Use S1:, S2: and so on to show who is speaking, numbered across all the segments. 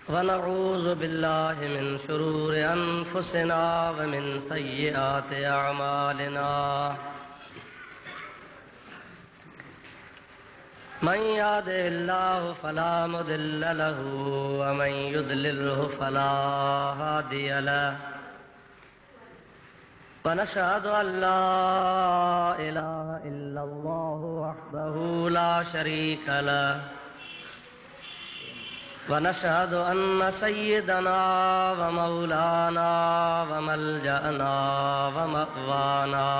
S1: ونعوذ بالله من شرور أنفسنا ومن سيئات أعمالنا من يهده الله فلا مضل له ومن يضلله فلا هادي له ونشهد أن لا إله إلا الله وحده لا شريك له ونشهد أن سيدنا ومولانا وملجأنا ومأوانا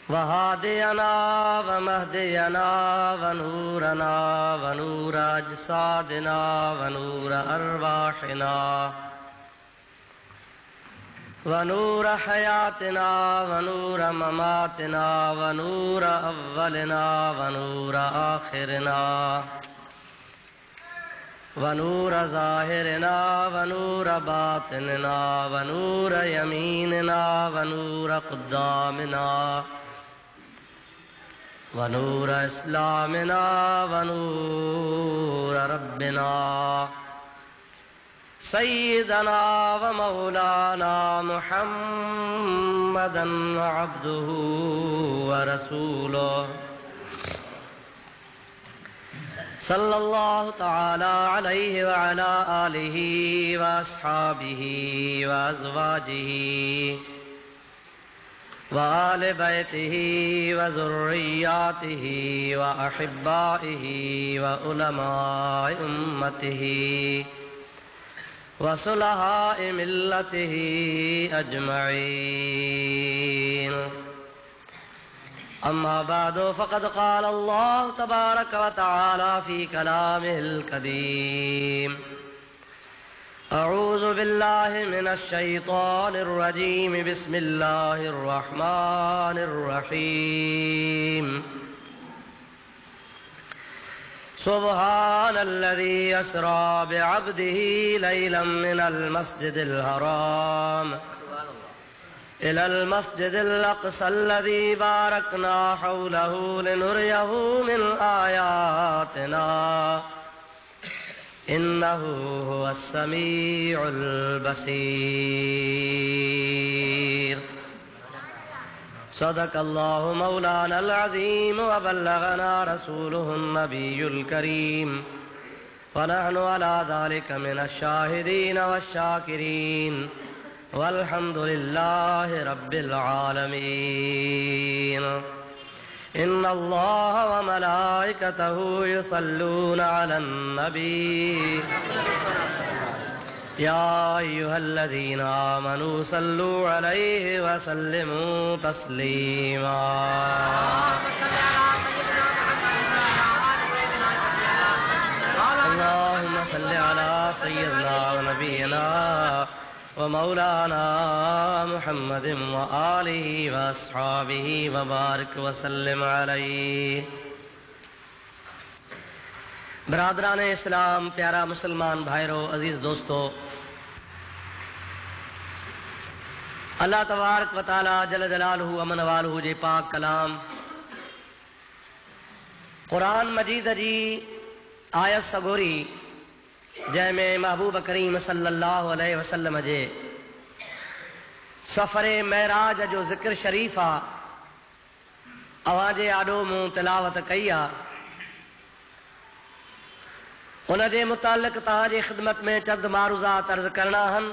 S1: وهادينا ومهدينا ونورنا ونور أجسادنا ونور أرواحنا ونور حياتنا ونور مماتنا ونور أولنا ونور آخرنا ونور ظاهرنا ونور باطننا ونور يميننا ونور قدامنا ونور إسلامنا ونور ربنا سيدنا ومولانا محمدا عبده ورسوله صلى الله تعالى عليه وعلى آله وأصحابه وأزواجه وآل بيته وذرياته وأحبائه وعلماء أمته وصلحاء ملته أجمعين أما بعد فقد قال الله تبارك وتعالى في كلامه القديم أعوذ بالله من الشيطان الرجيم بسم الله الرحمن الرحيم سبحان الذي يسرى بعبده ليلا من المسجد الحرام إلى المسجد الأقصى الذي باركنا حوله لنريه من آياتنا إنه هو السميع البصير صدق الله مولانا العظيم وبلغنا رسوله النبي الكريم ونحن على ذلك من الشاهدين والشاكرين والحمد لله رب العالمين إن الله وملائكته يصلون على النبي يا أيها الذين آمنوا صلوا عليه وسلموا تسليما اللهم صل على سيدنا ونبينا ومولانا محمد وآله وأصحابه وبارك وسلم عليه برادران اسلام प्यारा मुसलमान भाइरों अजीज दोस्तों अल्लाह तबारक व तआला जल जलालहू अमन वालहू जे पाक कलाम कुरान मजीद जी आयत सगोरी जंहिंमें महबूब करीम सल्लल्लाहु अलैहि वसल्लम जे सफ़रे महराज जो ज़िक्र शरीफ़ आ अवां जे आॾो मूं तिलावत कई आ उन जे मुतालिक़ तव्हांजी ख़िदमत में चंद मारूज़ात अर्ज़ करना हन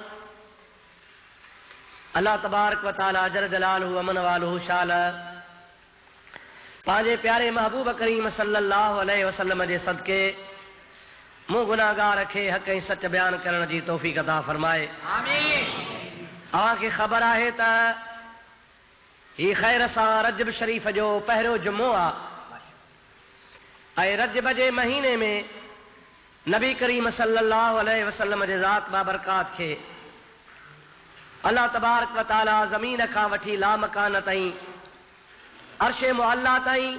S1: अल्लाह तबारक व तआला जल जलालहू अमन वालहू शाल पंहिंजे प्यारे महबूब करीम सल्लल्लाहु अलैहि वसल्लम जे सदके मूं गुनाहगार खे हक़ ऐं सच बयान करण जी तौफ़ीक़ अता फरमाए आमीन। अव्हांखे ख़बर आहे त ही ख़ैर सां रजब शरीफ़ जो पहिरियों जुमो आहे ऐं रजब जे महीने में नबी करीम सल्लल्लाहु अलैहि वसल्लम जे ज़ात बाबरकात खे अल्लाह तबारक व तआला ज़मीन खां वठी लामकान ताईं अर्शे मुअल्ला ताईं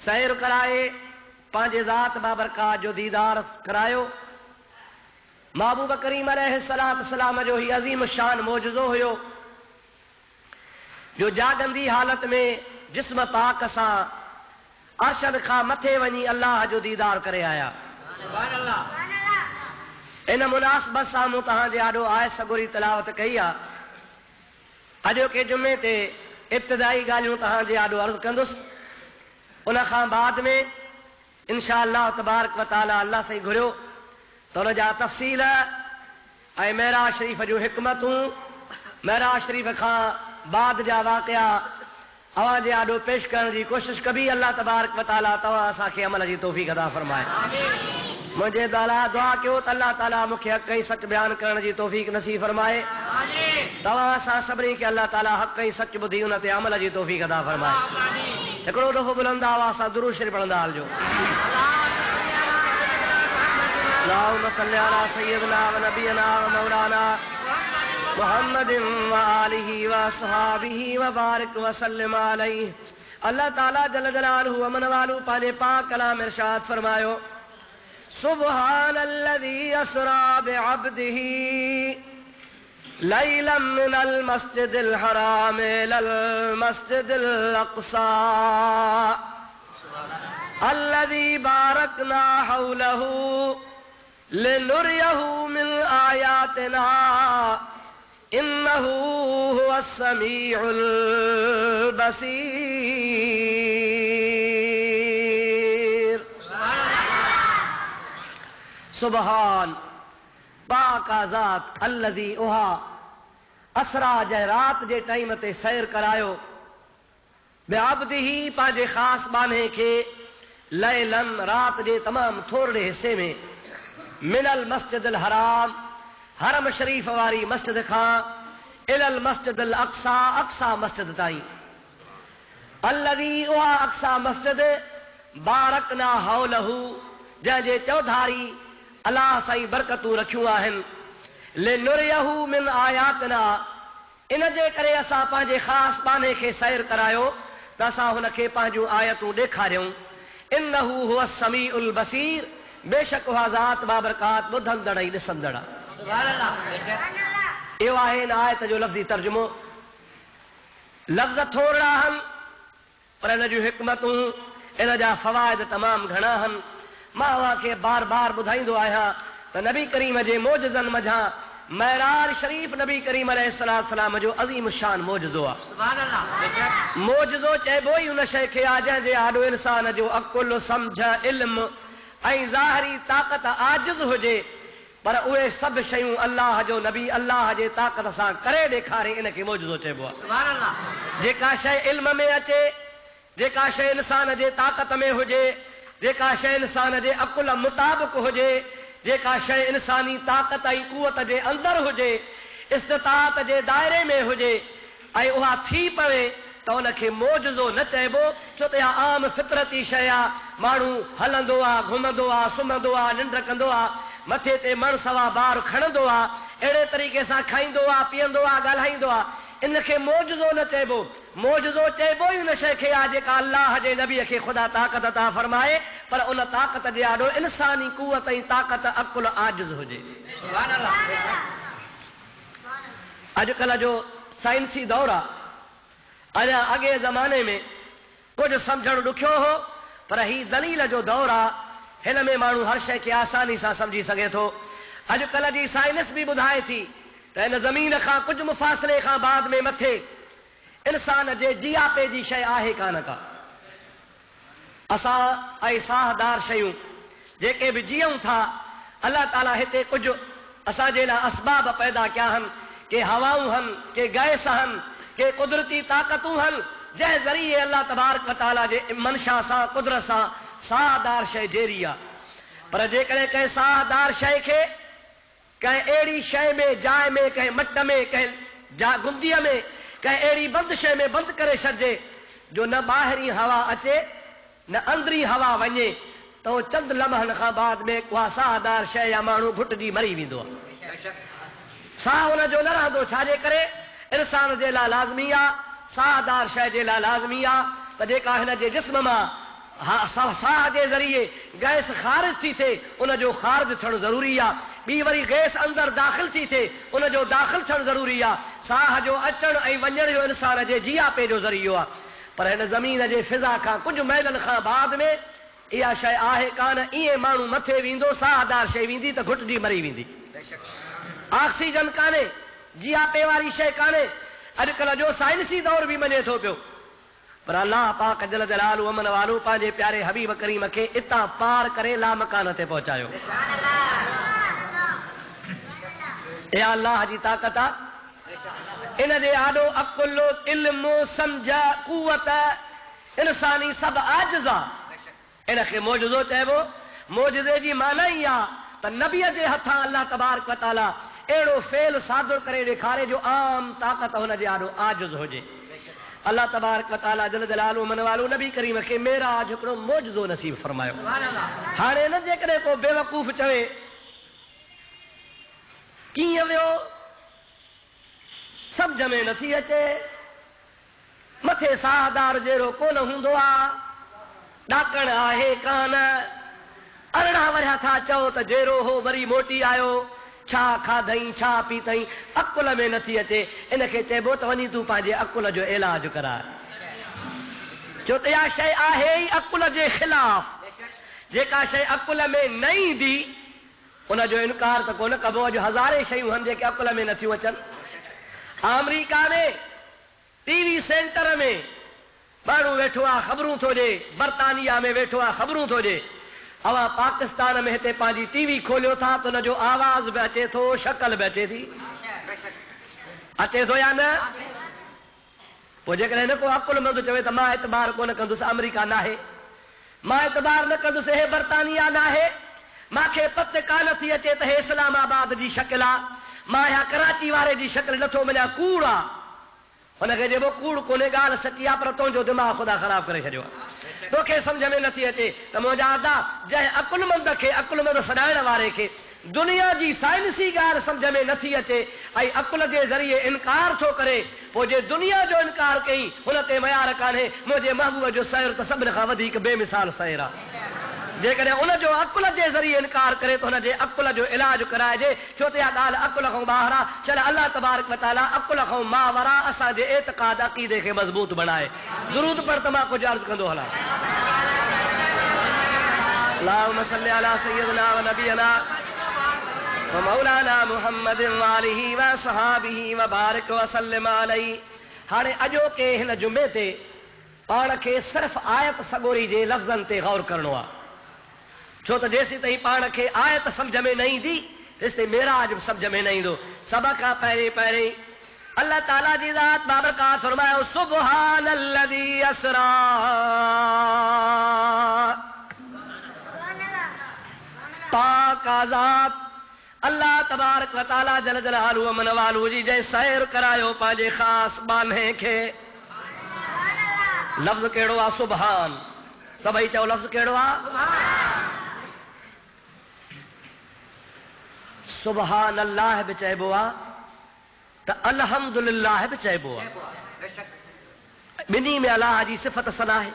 S1: सैर कराए पंहिंजे ज़ात बाबरकात जो दीदार करायो। महबूब करीम अलैहिस्सलाम जो ही अज़ीम शान मौजूज़ो हुयो जो जागंदी हालत में जिस्म पाक सां अर्शद खां मथे वञी अल्लाह जो दीदार करे आया। इन मुनासिबत सां मूं तव्हांजे आॾो आयत सगुरी तिलावत कई आहे। अॼोके जुमे ते इब्तिदाई ॻाल्हियूं तव्हांजे आॾो अर्ज़ु कंदुसि, उन खां बाद में इंशा अल्लाह तबारक व तआला अल्लाह सां घुरियो त उन जा तफ़सील ऐं मेराज शरीफ़ जूं हिकमतूं, मेराज शरीफ़ खां बाद जा वाक़िया अवां जे आॾो पेश करण जी कोशिश कबी। अल्लाह तबारक व तआला तव्हां असांखे अमल जी तौफ़ीक़ अता फरमाए। मुझे दुआ कयो त अल्लाह ताला मूंखे हक़ ऐं सच बयान करण जी तौफ़ीक़ नसीब फरमाए। तव्हां असां सभिनी खे अल्लाह ताला हक़ ऐं सच ॿुधी उन ते अमल जी तौफ़ीक़ अता फरमाए। हिकिड़ो दफ़ो बुलंद आवाज़ सां दुरूद शरीफ़ पढ़ंदा हलिजो। अल्लाहुम्मा सल्लि अला सय्यिदिना व नबियना व मौलाना मुहम्मदिन व आलिहि व असहाबिहि व बारिक व सल्लिम अलैहि। अल्लाह ताला जल जलालहु अमन वालू पंहिंजे पाक कलाम इरशाद फरमायो, सुब्हानल्लज़ी असरा बिअब्दिही लैलन मिनल मस्जिदिल हराम इलल मस्जिदिल अक़सा अल्लज़ी बारकना हौलहु लिनुरियहु मिन आयातिना इन्नहु हुवस समीउल बसीर। सुबहान पाक आज़ाद अल्लज़ी उहा असरा जंहिं रात जे टाइम ते सैर करायो बिअब्दिही पंहिंजे ख़ासि बाने खे लैलन रात जे तमामु थोरे हिस्से में मिनल मस्जिदिल हराम हरम शरीफ वारी मस्जिद खां इलल मस्जिदिल अक़सा अक़सा मस्जिद ताईं। अल्लज़ी उहा अक़सा मस्जिद बारकना हौलहु जंहिंजे चौधारी अलाह साईं बरकतूं रखियूं आहिनि। लिनुरियहु मिन आयातिना इन जे करे असां पंहिंजे ख़ासि बाने खे सैर करायो त असां हुनखे पंहिंजूं आयतूं ॾेखारियूं। इन्नहु हुवस समीउल बसीर बेशक उहा ज़ात बाबरकात ॿुधंदड़ ऐं ॾिसंदड़ आहे। इहो आहे इन आयत जो लफ़्ज़ी तर्जुमो। लफ़्ज़ थोरा आहिनि पर इन जूं हिकमतूं, इन जा फ़वाइद तमामु घणा आहिनि। मां उहा खे बार बार ॿुधाईंदो आहियां त नबी करीम जे मोजज़नि मंझां मेराज शरीफ़ नबी करीम अलैहिस्सलाम जो अज़ीम शान मोजज़ो आहे। मोजज़ो चइबो ई उन शइ खे आहे जंहिंजे आॾो इंसान जो अकुल सम्झ इल्म ऐं ज़ाहिरी ताक़त आजिज़ हुजे, पर उहे सभु शयूं अल्लाह जो नबी अल्लाह जे ताक़त सां करे ॾेखारे, इन खे मोजज़ो चइबो आहे। जेका शइ इल्म में अचे, जेका शइ इंसान जे ताक़त में हुजे, जेका शइ इंसान जे अकुल मुताबिक़ हुजे, जेका शइ इंसानी ताक़त ऐं कुवत जे अंदरि हुजे, इस्तिताअत जे दायरे में हुजे ऐं उहा थी पवे त उनखे मोजज़ो न चइबो, छो त इहा आम फितरती शइ आहे। माण्हू हलंदो आहे, घुमंदो आहे, सुम्हंदो आहे, निंड कंदो आहे, मथे ते मण सवा बार खणंदो आहे, अहिड़े तरीक़े सां खाईंदो आहे, पीअंदो आहे, ॻाल्हाईंदो आहे। इनखे मोजज़ो न चइबो। मोजज़ो चइबो ई उन शइ खे आहे जेका अल्लाह जे नबीअ खे ख़ुदा ताक़त अता फरमाए, पर उन ताक़त जे आॾो इंसानी कुवत ऐं ताक़त अकुल आजिज़ हुजे। अॼुकल्ह जो साइंसी दौर आहे। अञा अॻे ज़माने में कुझु सम्झणु ॾुखियो हो, पर ही दलील जो दौर आहे। हिन में माण्हू हर शइ खे आसानी सां सम्झी सघे थो। अॼुकल्ह जी साइंस बि ॿुधाए थी त हिन ज़मीन खां कुझु मुफ़ासिले खां बाद में मथे इंसान जे जियापे जी शइ आहे कान का। असां ऐं साहदार शयूं जेके बि जीऊं था, अल्लाह ताला हिते कुझु असांजे लाइ असबाब पैदा कया आहिनि। के हवाऊं आहिनि, के गैस आहिनि, के कुदरती ताक़तूं आहिनि, जंहिं ज़रिए अल्लाह तबारक व तआला जे मनशा सां कुदरत सां साहदार शइ जेरी आहे। पर जेकॾहिं कंहिं साहदार शइ खे कंहिं अहिड़ी शइ में, जाइ में, कंहिं मट में, कंहिं गुंदीअ में, कंहिं अहिड़ी बंदि शइ में बंदि करे छॾिजे जो न ॿाहिरीं हवा अचे न अंदरी हवा वञे, त उहो चंद लम्हनि खां बाद में उहा साहदार शइ या माण्हू घुटिजी मरी वेंदो आहे। साह हुनजो न रहंदो। छाजे करे? इंसान जे लाइ लाज़मी आहे, साहदार शइ जे लाइ लाज़मी आहे त जेका हिन जे जिस्म मां साह जे ज़रिए गैस ख़ारिज थी थिए, उनजो ख़ारिज थियणु ज़रूरी आहे। ॿी वरी गैस अंदरि दाख़िल थी थिए, उनजो दाख़िल थियणु ज़रूरी आहे। साह जो अचणु ऐं वञण जो इंसान जे जियापे जो ज़रियो आहे। पर हिन ज़मीन जे फिज़ा खां कुझु महीननि खां बाद में इहा शइ आहे कान। ईअं माण्हू मथे वेंदो, साहदार शइ वेंदी त घुटिजी मरी वेंदी। ऑक्सीजन कान्हे, जियापे वारी शइ कान्हे। अॼुकल्ह जो साइंसी दौर बि मञे थो पियो, पर अल्लाह पाक जल जलालु अमन वालो पंहिंजे प्यारे हबीब करीम खे इतां पार करे ला मकान ते पहुचायो। इहा अल्लाह जी ताक़त आहे। इन जे आॾो अकुल, इल्म, सम्झ, कुवत इंसानी सभु आजिज़ आहे। इन खे मौजज़ो चइबो। मौजज़े जी माना ई आहे त नबीअ जे हथां अल्लाह तबारक व तआला अहिड़ो फेल सादुर करे ॾेखारे जो आम ताक़त हुन जे आॾो आजिज़ हुजे। अल्लाह तबारक व तआला जल जलालु मन वालो नबी करीम खे मेराज हिकिड़ो मौजज़ो नसीब फरमायो। हाणे न जेकॾहिं को बेवकूफ़ चवे कीअं वियो सम्झ में नथी अचे, मथे साहदार जहिड़ो कोन हूंदो आहे, ॾाकण आहे कान, अरिड़हं वरिया था चओ त जहिड़ो हो वरी मोटी आयो, छा खाधई छा पीतई, अकुल में नथी अचे। इनखे चइबो त वञी तूं पंहिंजे अकुल जो इलाज कराए, छो त इहा शइ आहे ई अकुल जे ख़िलाफ़। जेका शइ अकुल में न ईंदी उनजो इनकार त कोन कबो। अॼु हज़ारे शयूं आहिनि जेके अकुल में नथियूं अचनि। अमेरिका में टीवी सेंटर में माण्हू वेठो आहे, ख़बरूं थो ॾे। बर्तानिया में वेठो आहे, ख़बरूं थो ॾे। अवां पाकिस्तान में हिते पंहिंजी टीवी खोलियो था त हुनजो आवाज़ बि अचे थो, शक्ल बि अचे थी। अचे थो या न? पोइ जेकॾहिं न को अकुलमंद चवे त मां एतबार कोन कंदुसि, अमेरिका नाहे, मां एतबार न कंदुसि, हे बर्तानिया नाहे, मूंखे पत कान थी अचे त हे इस्लामाबाद जी शक्ल आहे, मां इहा कराची वारे जी शक्ल नथो मञा, कूड़ आहे। हुनखे चइबो कूड़ कोन्हे, ॻाल्हि सची आहे, पर तुंहिंजो दिमाग़ ख़ुदा ख़राब करे छॾियो आहे। तोखे सम्झ में नथी अचे त मुंहिंजा अदा जंहिं अकुलमंद खे, अकुलमंद सॾाइण वारे खे दुनिया जी साइंसी ॻाल्हि सम्झ में नथी अचे ऐं अकुल जे ज़रिए इनकार थो करे, पोइ जे दुनिया जो इनकार कई हुन ते मयार कान्हे। मुंहिंजे महबूब जो सैर त सभिनि खां वधीक बेमिसाल सैर आहे। जेकॾहिं उनजो अकुल जे ज़रिए इनकार करे त हुनजे अकुल जो इलाज कराइजे, छो त इहा ॻाल्हि अकुल खां ॿाहिरि आहे। चल अल्लाह तबारक व तआला अकुल खां मावरा असांजे एतिक़ाद अक़ीदे खे मज़बूत बनाए। दुरूद पढ़ त मां कुझु अर्ज़ु कंदो हलां। अल्लाहुम्मा सल्लि अला सय्यिदिना व नबियना व मौलाना मुहम्मद व आलिहि व सहाबिहि व बारिक व सल्लिम अलैहि। हाणे अॼोके हिन जुमे ते पाण खे सिर्फ़ आयत सॻोरी जे लफ़्ज़नि ते गौर करणो आहे, छो त जेसीं ताईं पाण खे आयत सम्झ में न ईंदी तेसि ताईं मेराज बि सम्झ में न ईंदो। सभ खां पहिरीं अल्लाह ताला जी ज़ात बाबरकात फरमायो, सुब्हानल्लज़ी असरा, पाक आज़ाद अल्लाह तबारक व तआला जल जलालु अमन वालू जी जंहिं सैर करायो पंहिंजे ख़ासि बाने खे। लफ़्ज़ कहिड़ो आहे? सुभान। सभई चओ लफ़्ज़ कहिड़ो आहे? सुभान अल्लाह बि चइबो आहे त अल्हम्दुलिल्लाह बि चइबो आहे। ॿिन्ही में अलाह जी सिफ़त सना आहे।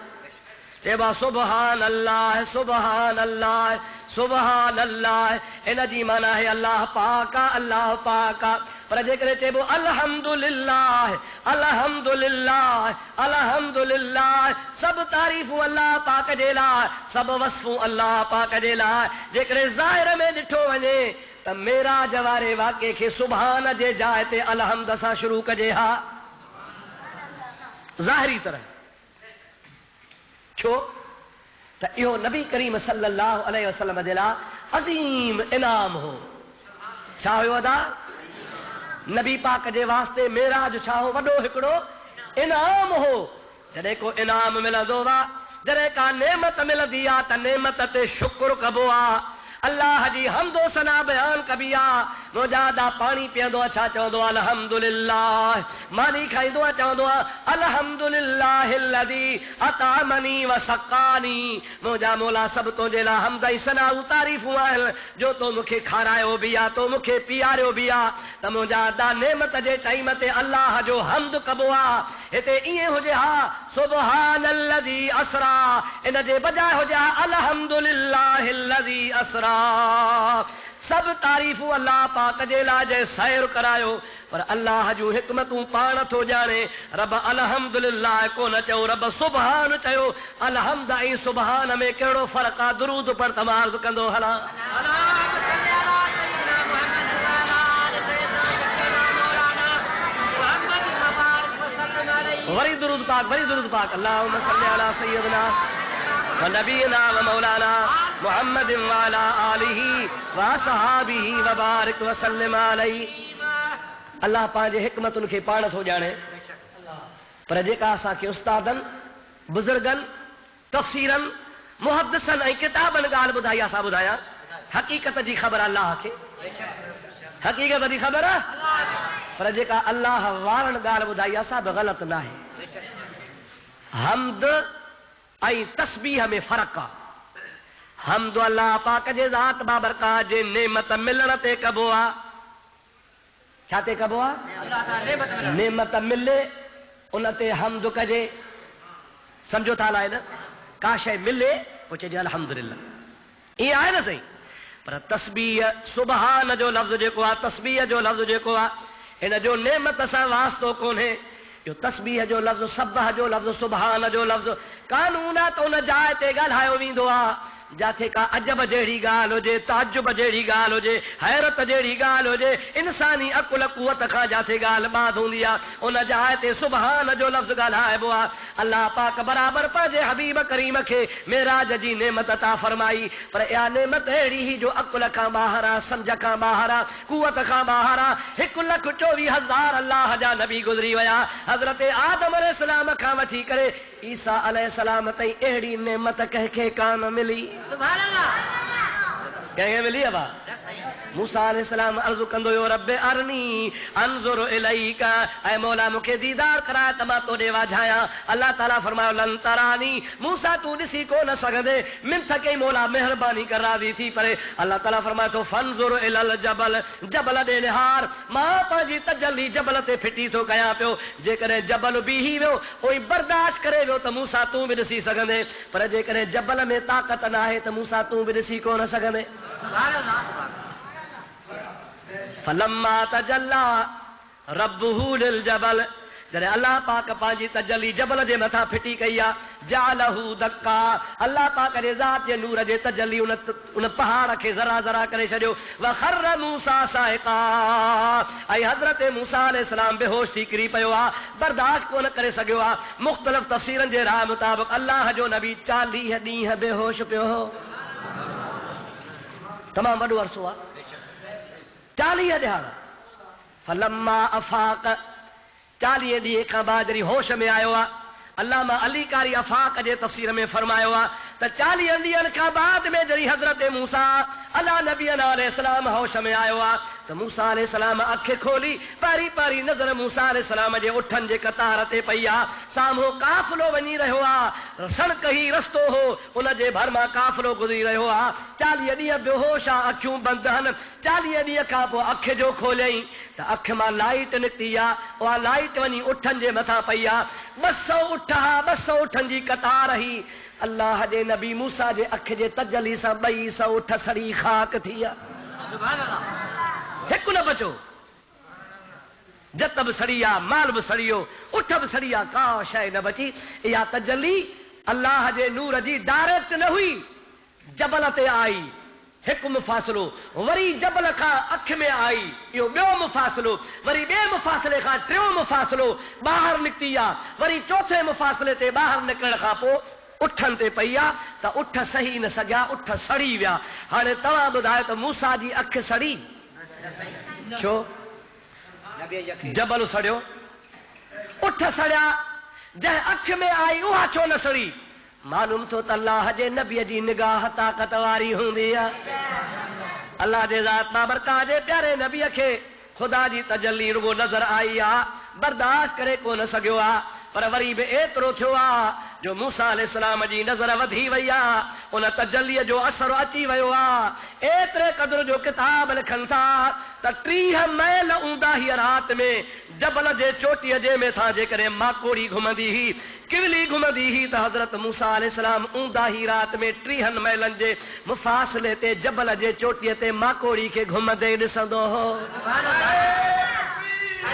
S1: चइबो आहे सुभान अल्लाह, सुभान अल्लाह, सुभान अल्लाह। इन जी माना है अल्लाह पाक आहे, अल्लाह पाक आहे। पर जेकॾहिं चइबो अल्हम्दुलिल्लाह, अल्हम्दुलिल्लाह, अल्हम्दुलिल्लाह, सभु तारीफ़ूं अल्लाह पाक जे लाइ, सभु वस्फ़ूं अल्लाह पाक जे लाइ। जेकॾहिं ज़ाहिर में ॾिठो वञे त मेराज वारे वाक़े खे सुभान जे जाइ ते अलहम्द सां शुरू कजे हा, ज़ाहिरी तरह। छो त इहो नबी करीम सल्लल्लाहु अलैहि वसल्लम जे लाइ अज़ीम इनाम हो। छा हुयो अदा? नबी पाक जे वास्ते मेराज छा हो? वॾो हिकिड़ो इनाम हो। जॾहिं को इनाम मिलंदो आहे, जॾहिं का नेमत मिलंदी आहे त नेमत ते शुक्र कबो आहे, अल्लाह जी हमदो सना बयान कबी आहे। मुंहिंजा पाणी पीअंदो आहे, छा चवंदो आहे? अल्हम्दुलिल्लाह। मानी खाईंदो आहे, चवंदो आहे अल्हम्दुलिल्लाहिल्लज़ी अतअमनी व सक़ानी। मुंहिंजा मौला सभु तुंहिंजे लाइ हमद ऐं सनाऊं तारीफ़ूं आहिनि, जो तो मूंखे खारायो बि आहे, तो मूंखे पीआरियो बि आहे। त मुंहिंजा अदा नेमत जे टाइम ते अल्लाह जो हमद कबो आहे। हिते ईअं हुजे हा सुब्हानल्लज़ी असरा, इन जे बजाए हुजे हा अल्हम्दुलिल्लाहिल्लज़ी बिल्लज़ी असरा। सब तारीफ़ूं अल्लाह पाक जे लाइ जे सैर करायो, पर अल्लाह जूं हिकमतूं पाण थो ॼाणे। रब अलहम्दुलिल्लाह कोन चयो, रब सुभान चयो। अलहम्द ऐं सुभान में कहिड़ो फ़र्क़ु आहे? दुरूद पर तमार्ज़ कंदो हला। वरी दुरूद पाक, वरी दुरूद पाक। अल्लाहुम्मा सल्ली अला सय्यदना व नबीना व मौलाना मुहम्मद व अला आलिहि व असहाबिहि व बारिक व सल्लिम अलैहि। अल्लाह पंहिंजे हिकमतुनि खे पाण थो ॼाणे, पर जेका असांखे उस्तादनि, बुज़ुर्गनि, तफ़सीरनि, मुहद्दिसनि ऐं किताबनि ॻाल्हि ॿुधाई, असां ॿुधायां हक़ीक़त जी ख़बर अल्लाह खे, हक़ीक़त जी ख़बर आहे। पर जेका अल्लाह वारनि ॻाल्हि ॿुधाई असां बि ग़लति न आहे। हम्द ऐं तस्बीह में फ़र्क़ु आहे। हम्द अल्लाह पाक जे ज़ात बाबरकात जे नेमत मिलण ते कबो आहे। छा ते कबो आहे? नेमत मिले उन ते हम्द कजे। सम्झो था लाइ न, का शइ मिले पोइ चइजे अल्हम्दुलिल्लाह, ईअं आहे न सही। पर तस्बीह सुबहान जो लफ़्ज़ जेको आहे, तस्बीह जो लफ़्ज़ जेको आहे, हिन जो नेमत सां वास्तो कोन्हे। इहो तस्बीह जो लफ़्ज़, सब्ह जो लफ़्ज़, सुबहान जो लफ़्ज़ कानून आहे त उन जाइ ते ॻाल्हायो वेंदो आहे जिथे का अजब जहिड़ी ॻाल्हि हुजे, ताजुब जहिड़ी ॻाल्हि हुजे, हैरत जहिड़ी ॻाल्हि हुजे, इंसानी अकुल कुवत खां जिथे ॻाल्हि बात हूंदी आहे, उन जाइ ते सुबहान जो लफ़्ज़ ॻाल्हाइबो आहे। अल्लाह पाक बराबरि पंहिंजे हबीब करीम खे मेराज जी नेमत अता फरमाई, पर इहा नेमत अहिड़ी ही जो अकुल खां ॿाहिरि आहे, सम्झ खां ॿाहिरि आहे, कुवत खां ॿाहिरि आहे। 1,24,000 अल्लाह जा नबी गुज़री विया। हज़रत आदम अलैहिस्सलाम खां वठी करे ईसा अलैहिस्सलाम ताईं अहिड़ी नेमत कंहिंखे कान मिली। सुभान अल्लाह। कंहिंखे मिली अबा? मूसा अलैहिस्सलाम अर्ज़ु कंदो हुयो, रब्बे अरनी अंज़ुर इलैक, ऐ मौला मूंखे दीदार कराए त मां तोॾे वाझायां। अल्लाह ताला फरमायो लन तरानी, मूसा तूं ॾिसी कोन सघंदे। मिंथ कई मौला महिरबानी कर राज़ी थी परे। अल्लाह ताला फरमाए थो फंज़ुर इलल जबल, जबल ॾे निहार, मां पंहिंजी तजल्ली जबल ते फिटी थो कयां पियो। जेकॾहिं जबल बीही वियो, पोइ बर्दाश्त करे वियो त मूसा तूं बि ॾिसी सघंदे, पर जेकॾहिं जबल में ताक़त न आहे त मूसा तूं बि ॾिसी कोन सघंदे। फलम्मा तजल्ला रब्बुहु लिल जबल, जॾहिं अल्लाह पाक पंहिंजी तजल्ली जबल जे मथां फिटी कई आहे, जालहू दक्का, अल्लाह पाक जे ज़ात जे नूर जे तजल्ली उन पहाड़ खे ज़रा ज़रा करे छॾियो। वखर्र मूसा साइक़ा, ऐं हज़रत मूसा अलैहिस्सलाम बेहोश थी किरी पियो आहे, बर्दाश्त कोन करे सघियो आहे। मुख़्तलिफ़ तफ़सीरनि जे राह मुताबिक़ अल्लाह जो नबी 40 ॾींहं बेहोश पियो हो। तमामु वॾो अरसो आहे, 40 ॾियारा। फलम्मा अफ़ाक़, 40 ॾींहं खां बाद जॾहिं होश में आयो आहे, अल्लामा अली कारी अफ़ाक़ जे तफ़सीर में फरमायो आहे त 40 ॾींहनि खां बाद में जॾहिं हज़रत मूसा अला नबीना अलैहिस्सलाम होश में आयो आहे त मूसा अलैहिस्सलाम अखि खोली, पहिरीं पहिरीं नज़र मूसा अलैहिस्सलाम जे उठनि जे कतार ते पई आहे। साम्हूं काफ़िलो वञी रहियो आहे, सड़क ई रस्तो हो, उन जे भर मां काफ़िलो गुज़री रहियो आहे। 40 ॾींहं बेहोश आहे, अखियूं बंदि आहिनि। 40 ॾींहं खां पोइ अखि जो खोलियईं त अखि मां लाइट निकिती आहे। उहा लाइट वञी उठनि जे मथां पई आहे। 200 उठ हा, 200 उठनि जी कतार ही। अल्लाह जे नबी मूसा जे अखि जे तजली सां 200 उठ सड़ी खाक थी आहे। सुभान अल्लाह। हिकु न बचो, जत बि सड़ी आहे, माल बि सड़ी वियो, उठ बि सड़ी आहे, का शइ न बची। इहा तजली अल्लाह जे नूर जी डायरेक्ट न हुई, जबल ते आई। हिकु मुफ़ासिलो, वरी जबल खां अखि में आई, इहो ॿियो मुफ़ासिलो, वरी ॿिए मुफ़ासिले खां टियों मुफ़ासिलो ॿाहिरि निकिती आहे, वरी चौथे मुफ़ासिले ते ॿाहिरि निकिरण खां पोइ उठनि ते पई आहे त उठ सही न सघिया, उठ सड़ी विया। हाणे तव्हां ॿुधायो त मूसा जी अखि सड़ी छो? जबल सड़ियो, उठ सड़िया, जंहिं अखि में आई उहा छो न सड़ी? मालूम थो त अल्लाह जे नबीअ जी निगाह ताक़त वारी हूंदी आहे। अल्लाह जे ज़ात बाबरकात जे प्यारे नबीअ खे ख़ुदा जी तजल्ली रुगो नज़र आई आहे, बर्दाश्त करे कोन सघियो आहे। पर वरी बि एतिरो थियो आहे जो मूसा अलैहिस्सलाम जी नज़र वधी वई आहे, उन तजल्लीअ जो असर अची वियो आहे। एतिरे क़दुर जो किताब लिखनि था त 30 मैल ऊंदा हीअ राति में जबल जे चोटीअ जे में था जेकॾहिं माकोड़ी घुमंदी हुई, किवली घुमंदी हुई, त हज़रत मूसा अलैहिस्सलाम ऊंदा ही राति में 30 मैलनि जे मुफ़ासिले ते जबल जे चोटीअ ते माकोड़ी खे घुमंदे ॾिसंदो हो।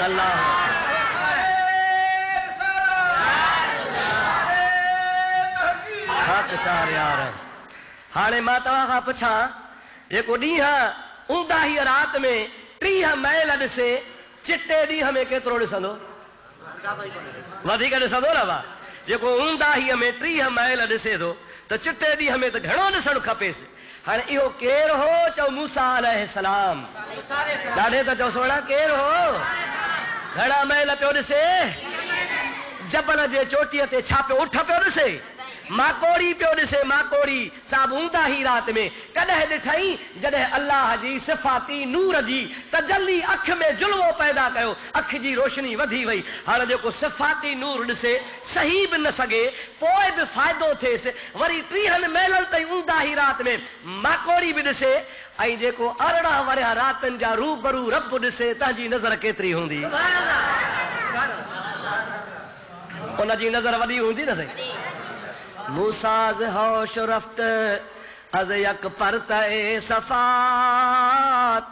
S1: अल्लाह यार, हाणे मां तव्हां खां पुछां, जेको ॾींहुं ऊंदा ही राति में 30 मैल ॾिसे, चिटे ॾींहं में केतिरो ॾिसंदो? वधीक ॾिसंदो न भाउ। जेको ऊंदाहीअ में 30 मैल ॾिसे थो त चिटे ॾींहं में त घणो ॾिसणु खपेसि। हाणे इहो केरु हो? चओ मूसा अलैहिस्सलाम। ॾाढे त चओ सोना केरु हो? घणा मैल पियो ॾिसे? जबल जे चोटीअ ते छा पियो उठ पियो ॾिसे? माकोड़ी पियो ॾिसे, माकोड़ी साहब ऊंदा ही राति में। कॾहिं ॾिठई जॾहिं अल्लाह जी सिफ़ाती नूर जी तजल्ली अख में जुल्वो पैदा कयो, अख जी रोशनी वधी वई। हाणे जेको सिफ़ाती नूर ॾिसे सही बि न सघे, पोइ बि फ़ाइदो थिएसि, वरी 30 मैलनि ताईं ऊंदा ही राति में माकोड़ी बि ॾिसे, ऐं जेको 18 वरिया रातनि जा रूबरू रब ॾिसे, तव्हांजी नज़र केतिरी हूंदी? उनजी नज़र वॾी हूंदी न सही। मूसाज़ होश रफ्त अज यक परत ए सफात,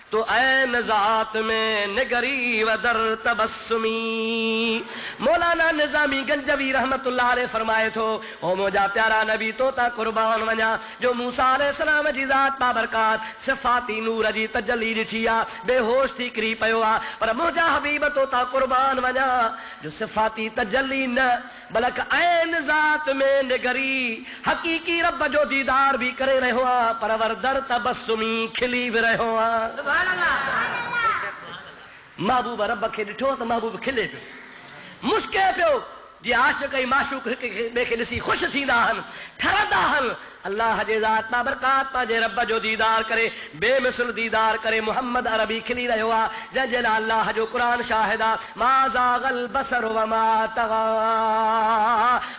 S1: तो ऐन ज़ात में निगरी व दर तबस्सुमी। मौलाना निज़ामी गंजवी रहमतुल्लाह अलैह फरमाए थो, ओ मुंहिंजा प्यारा नबी तोता कुर्बान वञा, जो मूसा अलैहिस्सलाम जी ज़ात बाबरकात सिफ़ाती नूर जी तजल्ली ॾिठी आहे, बेहोश थी किरी पियो आहे, पर मुंहिंजा हबीब तोता कुर्बान वञा, जो सिफ़ाती तजल्ली न बल्कि ऐन ज़ात में निगरी हक़ीक़ी रब जो दीदार भी करे रहियो आहे, पर वर दर तबस्सुमी खिली बि रहियो आहे। महबूब रब खे ॾिठो त महबूब खिले पियो, मुस्के पियो। जे आशिक़ ऐं माशूक़ हिक ॿिए खे ॾिसी ख़ुशि थींदा आहिनि, ठरंदा आहिनि, अल्लाह जे ज़ात बाबरकात पंहिंजे रब जो दीदार करे, बेमिसल दीदार करे। मुहम्मद अरबी खिली रहियो आहे, जंहिंजे लाइ अल्लाह जो क़ुरान शाहिद आहे, मा ज़ाग़ल बसर व मा तग़ा।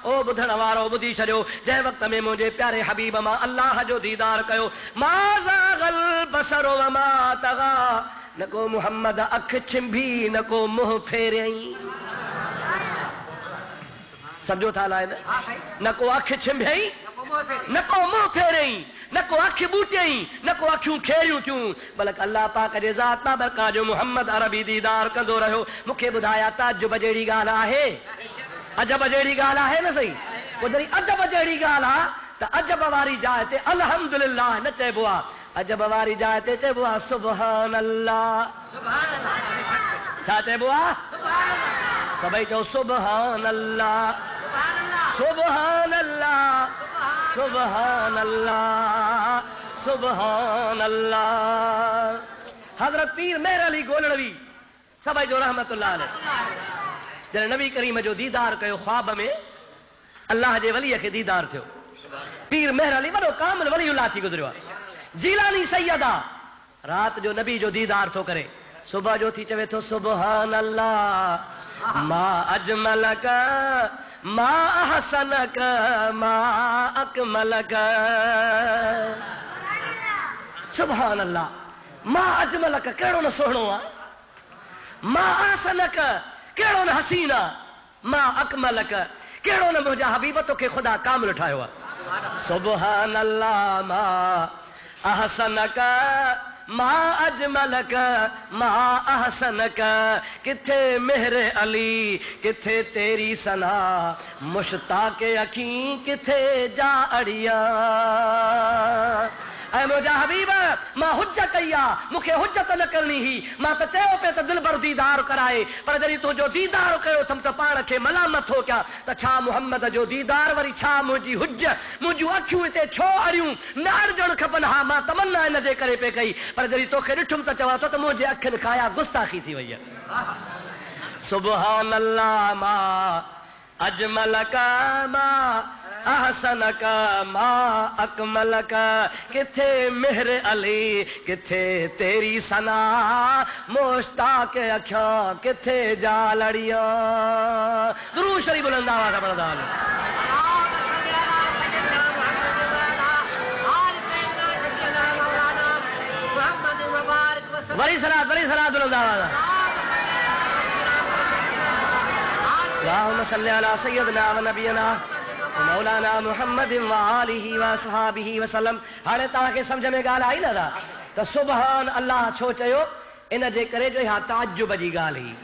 S1: ओ ॿुधण वारो ॿुधी छॾियो, जंहिं वक़्त में मुंहिंजे प्यारे हबीब मां अल्लाह जो दीदार कयो, मा ज़ाग़ल बसर व मा तग़ा, न को मुहम्मद अख छिंभी, न को मुंहुं फेरियई। सम्झो था लाइन? न को अख छिंभई, न को मुंहुं फेरियई, न को अख बूटियई, न को अखियूं खेरियूं थियूं, बल्कि अल्लाह पाक जे ज़ात बाबरकात जो मुहम्मद अरबी दीदार कंदो रहियो। मूंखे ॿुधाया ताजुब जहिड़ी ॻाल्हि आहे? अजब जहिड़ी ॻाल्हि आहे न सही? ॿुधरी अजब जहिड़ी ॻाल्हि आहे त अजब वारी जाइ ते अल्हम्दुलिल्लाह न चइबो आहे, अजब वारी जाइ ते चइबो आहे सुभान अल्लाह। छा चइबो आहे? सभई चओ सुभान अल्लाह, सुभान अल्लाह, सुभान अल्लाह, सुभान अल्लाह। हज़रत पीर मेहर अली गोलड़वी सभई जो रहमतुल्लाह अलैह, जॾहिं नबी करीम जो दीदार कयो ख्वाब में, अल्लाह जे वलीअ खे दीदार थियो। पीर मेहर अली वॾो कामिल वलीउल्लाह थी गुज़रियो आहे। जीलानी सैयद आहे, राति जो नबी जो दीदार थो करे, सुबह जो थी चवे थो सुभान अल्लाह, मा अजमलक, मा अहसनक, मा अकमलक। सुभान अल्लाह, मा अजमलक कहिड़ो न सुहिणो आहे, मा अहसनक कहिड़ो न हसीन आहे, मा अकमलक कहिड़ो न मुंहिंजा हबीब तोखे ख़ुदा कामिल ठाहियो आहे। सुभान अल्लाह, मा अहसनक, मा अजमलक, मा अहसनक। किथे मेहर अली, किथे तेरी सना, मुश्ताक़ अखी किथे जा अड़िया। ऐं मुंहिंजा हबीब मां हुज कई आहे, मूंखे हुजत न करणी हुई, मां त चयो पियो त दिलबर दीदार कराए, पर जॾहिं तुंहिंजो दीदार कयो अथमि त पाण खे मलामत थो कयां त छा मुहम्मद जो दीदार वरी छा मुंहिंजी हुज, मुंहिंजूं अखियूं हिते छो अड़ियूं न अड़जण खपनि। हा मां तमन्ना इन जे करे पे कई, पर जॾहिं तोखे ॾिठुमि त चवां थो त मुंहिंजे अखियुनि खाया गुस्ताखी थी वई आहे। सुभान अल्लाह, मा अजमलक, मा अहसन का मा अकमल का, किथे मेहर अली किथे तेरी सना, मुश्ताक अखा किथे जा लड़िया। दुरूद शरीफ बुलंद आवाज़ से पढ़दा बड़ी सलात बुलंद आवाज़। अल्लाहुम्मा सल्ली अला सय्यदना व नबियना मौलाना मुहम्मद व आलिहि व असहाबिहि व सल्लम। हाणे तव्हांखे सम्झ में ॻाल्हि आई न त सुभान अल्लाह छो चयो? इन जे करे जो इहा ताजुब जी ॻाल्हि हुई।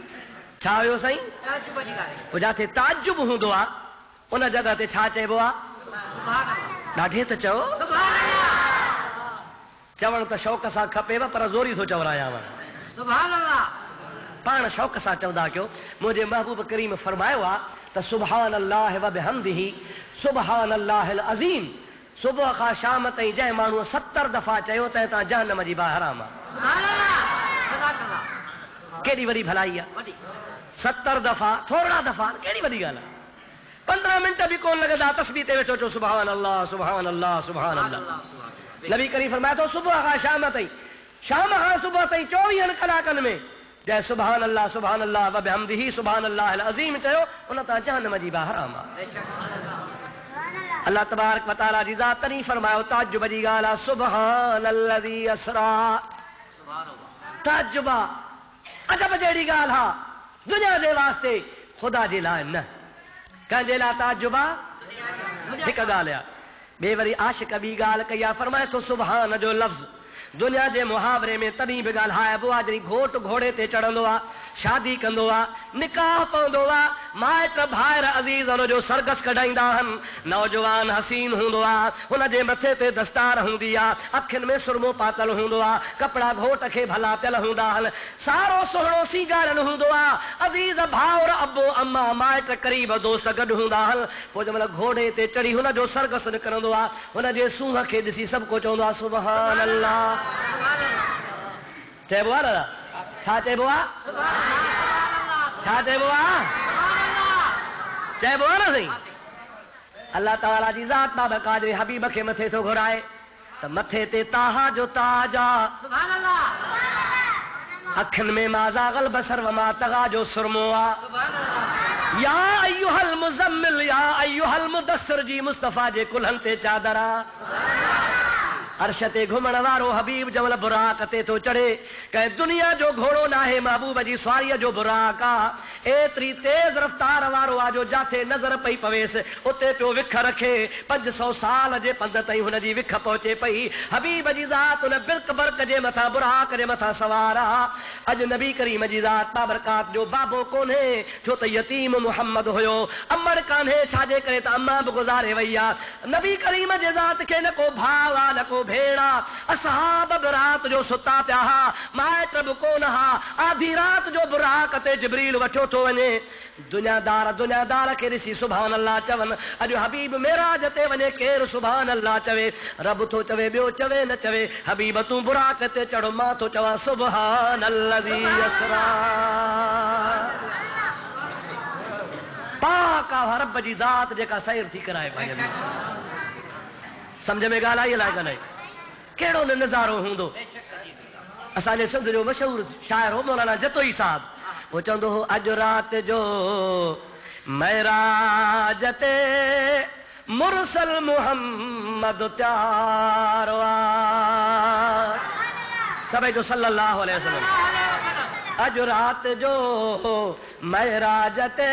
S1: छा हुयो साईं? ताजुब जी ॻाल्हि। पोइ जिथे ताजुब हूंदो आहे उन जॻह ते छा चइबो आहे? सुभान अल्लाह। ॾाढे त चओ सुभान अल्लाह। चवण त शौक़ सां खपेव पर ज़ोरी थो चवरायां। सुभान अल्लाह पाण शौक़ सां चवंदा कयो। मुंहिंजे महबूब करीम फरमायो आहे त सुभान अल्लाह व बिहम्दिही सुभान अल्लाहिल अज़ीम। सुबुह खां शाम ताईं जंहिं माण्हूअ 70 दफ़ा चयो तंहिं तां जहन्नम जी बाहि हराम आहे। केॾी वॾी भलाई आहे। 70 दफ़ा थोरा दफ़ा केॾी वॾी ॻाल्हि आहे। 15 मिंट बि कोन लॻंदा तस्बीह ते वेठो चो सुभान अल्लाह सुभान अल्लाह सुभान अल्लाह। नबी करीम फरमाया थो सुबुह खां शाम ताईं, शाम खां सुबुह ताईं 24 कलाकनि में जय सुभान अल्लाह व बिहम्दिही सुभान अल्लाहिल अज़ीम चयो उन तां जहन्नम जी बाहि हराम आहे। अल्लाह तबारक व तआला जी ज़ात तॾहिं फरमायो ताजुब जी ॻाल्हि आहे सुभान अल्लज़ी असरा। ताजुब अजब जहिड़ी ॻाल्हि आहे दुनिया जे वास्ते, ख़ुदा जे लाइ न। कंहिंजे लाइ ताजुब आहे? हिकु ॻाल्हि आहे। ॿिए वरी आशिक़ ॿी ॻाल्हि कई आहे। फरमाए थो सुभान जो लफ़्ज़ दुनिया जे मुहावरे में तॾहिं बि ॻाल्हाइबो आहे जॾहिं घोट घोड़े ते चढ़ंदो आहे, शादी कंदो आहे, निकाह पवंदो आहे, माइट भाइर अज़ीज़ हुनजो सरगस कढाईंदा आहिनि, नौजवान हसीन हूंदो आहे, हुनजे मथे ते दस्तार हूंदी आहे, अखियुनि में सुरमो पातल हूंदो आहे, कपिड़ा घोट खे भला पियल हूंदा आहिनि, सारो सुहिणो सींगारल हूंदो आहे, अज़ीज़ भाउर अबो अम्मा माइट करीब दोस्त गॾु हूंदा आहिनि। पोइ जंहिंमहिल घोड़े ते चढ़ी हुनजो सरगस निकिरंदो आहे, हुनजे सूंहं खे ॾिसी सभु को चवंदो आहे सुभान अल्लाह। चइबो आहे दादा? छा चइबो आहे? छा चइबो आहे? चइबो आहे न साईं। अल्लाह ताला जी ज़ात बाबा कादर हबीब खे मथे थो घुराए त मथे ते ताहा जो ताज आहे, सुभान अल्लाह। अखियुनि में माज़ागल बसर व मा तगा जो सुरमो आहे, सुभान अल्लाह। या अय्युहल मुज़म्मिल या अय्युहल मुदस्सिर जी मुस्तफ़ा जे कुल्हनि ते चादर आहे। अर्श ते घुमण वारो हबीब जमल बुराक ते तो चढ़े, कंहिं दुनिया जो घोड़ो नाहे महबूब जी सवारीअ जो बुराक आहे। एतिरी तेज़ रफ़्तार वारो आहे जो जाथे नज़र पई पवेसि उते पियो विख रखे। 500 साल जे पंध ताईं हुनजी विख पहुचे पई। हबीब जी ज़ात हुन बिर्क बर्क जे मथां बुराक जे मथां सवार आहे। अॼु नबी करीम जी ज़ात बाबरकात जो बाबो कोन्हे छो त यतीम मुहम्मद हुयो, अमड़ कान्हे छाजे करे त अम्मा बि गुज़ारे वई आहे। नबी करीम जे ज़ात खे न को भाउ आहे न को भेड़ा, असहाब बि रात जो सुता पिया हा, माइट बि कोन हा, आधी रात जो बुराक ते जिब्रील वठो थो वञे। दुनियादार खे ॾिसी सुभान अल्लाह चवनि। अॼु हबीब मेराज ते वञे केरु सुभान अल्लाह चवे, रब थो चवे ॿियो चवे न चवे, हबीब तूं बुराक ते चढ़ो मां थो चवां सुभान अल्लज़ी असरा। पाक आहे रब जी ज़ात जेका सैर थी कराए पाए। सम्झ में ॻाल्हि आई अलाए कान्हे? कहिड़ो न नज़ारो हूंदो। असांजे सिंध जो मशहूरु शाइर हो मौलाना जतोई साहब, वो चवंदो हो अॼु राति जो महराज ते मुरसल मुहम्मद त्यारो आहे। सभई जो सल्लल्लाहु अलैहि वसल्लम। अॼु राति जो महराज ते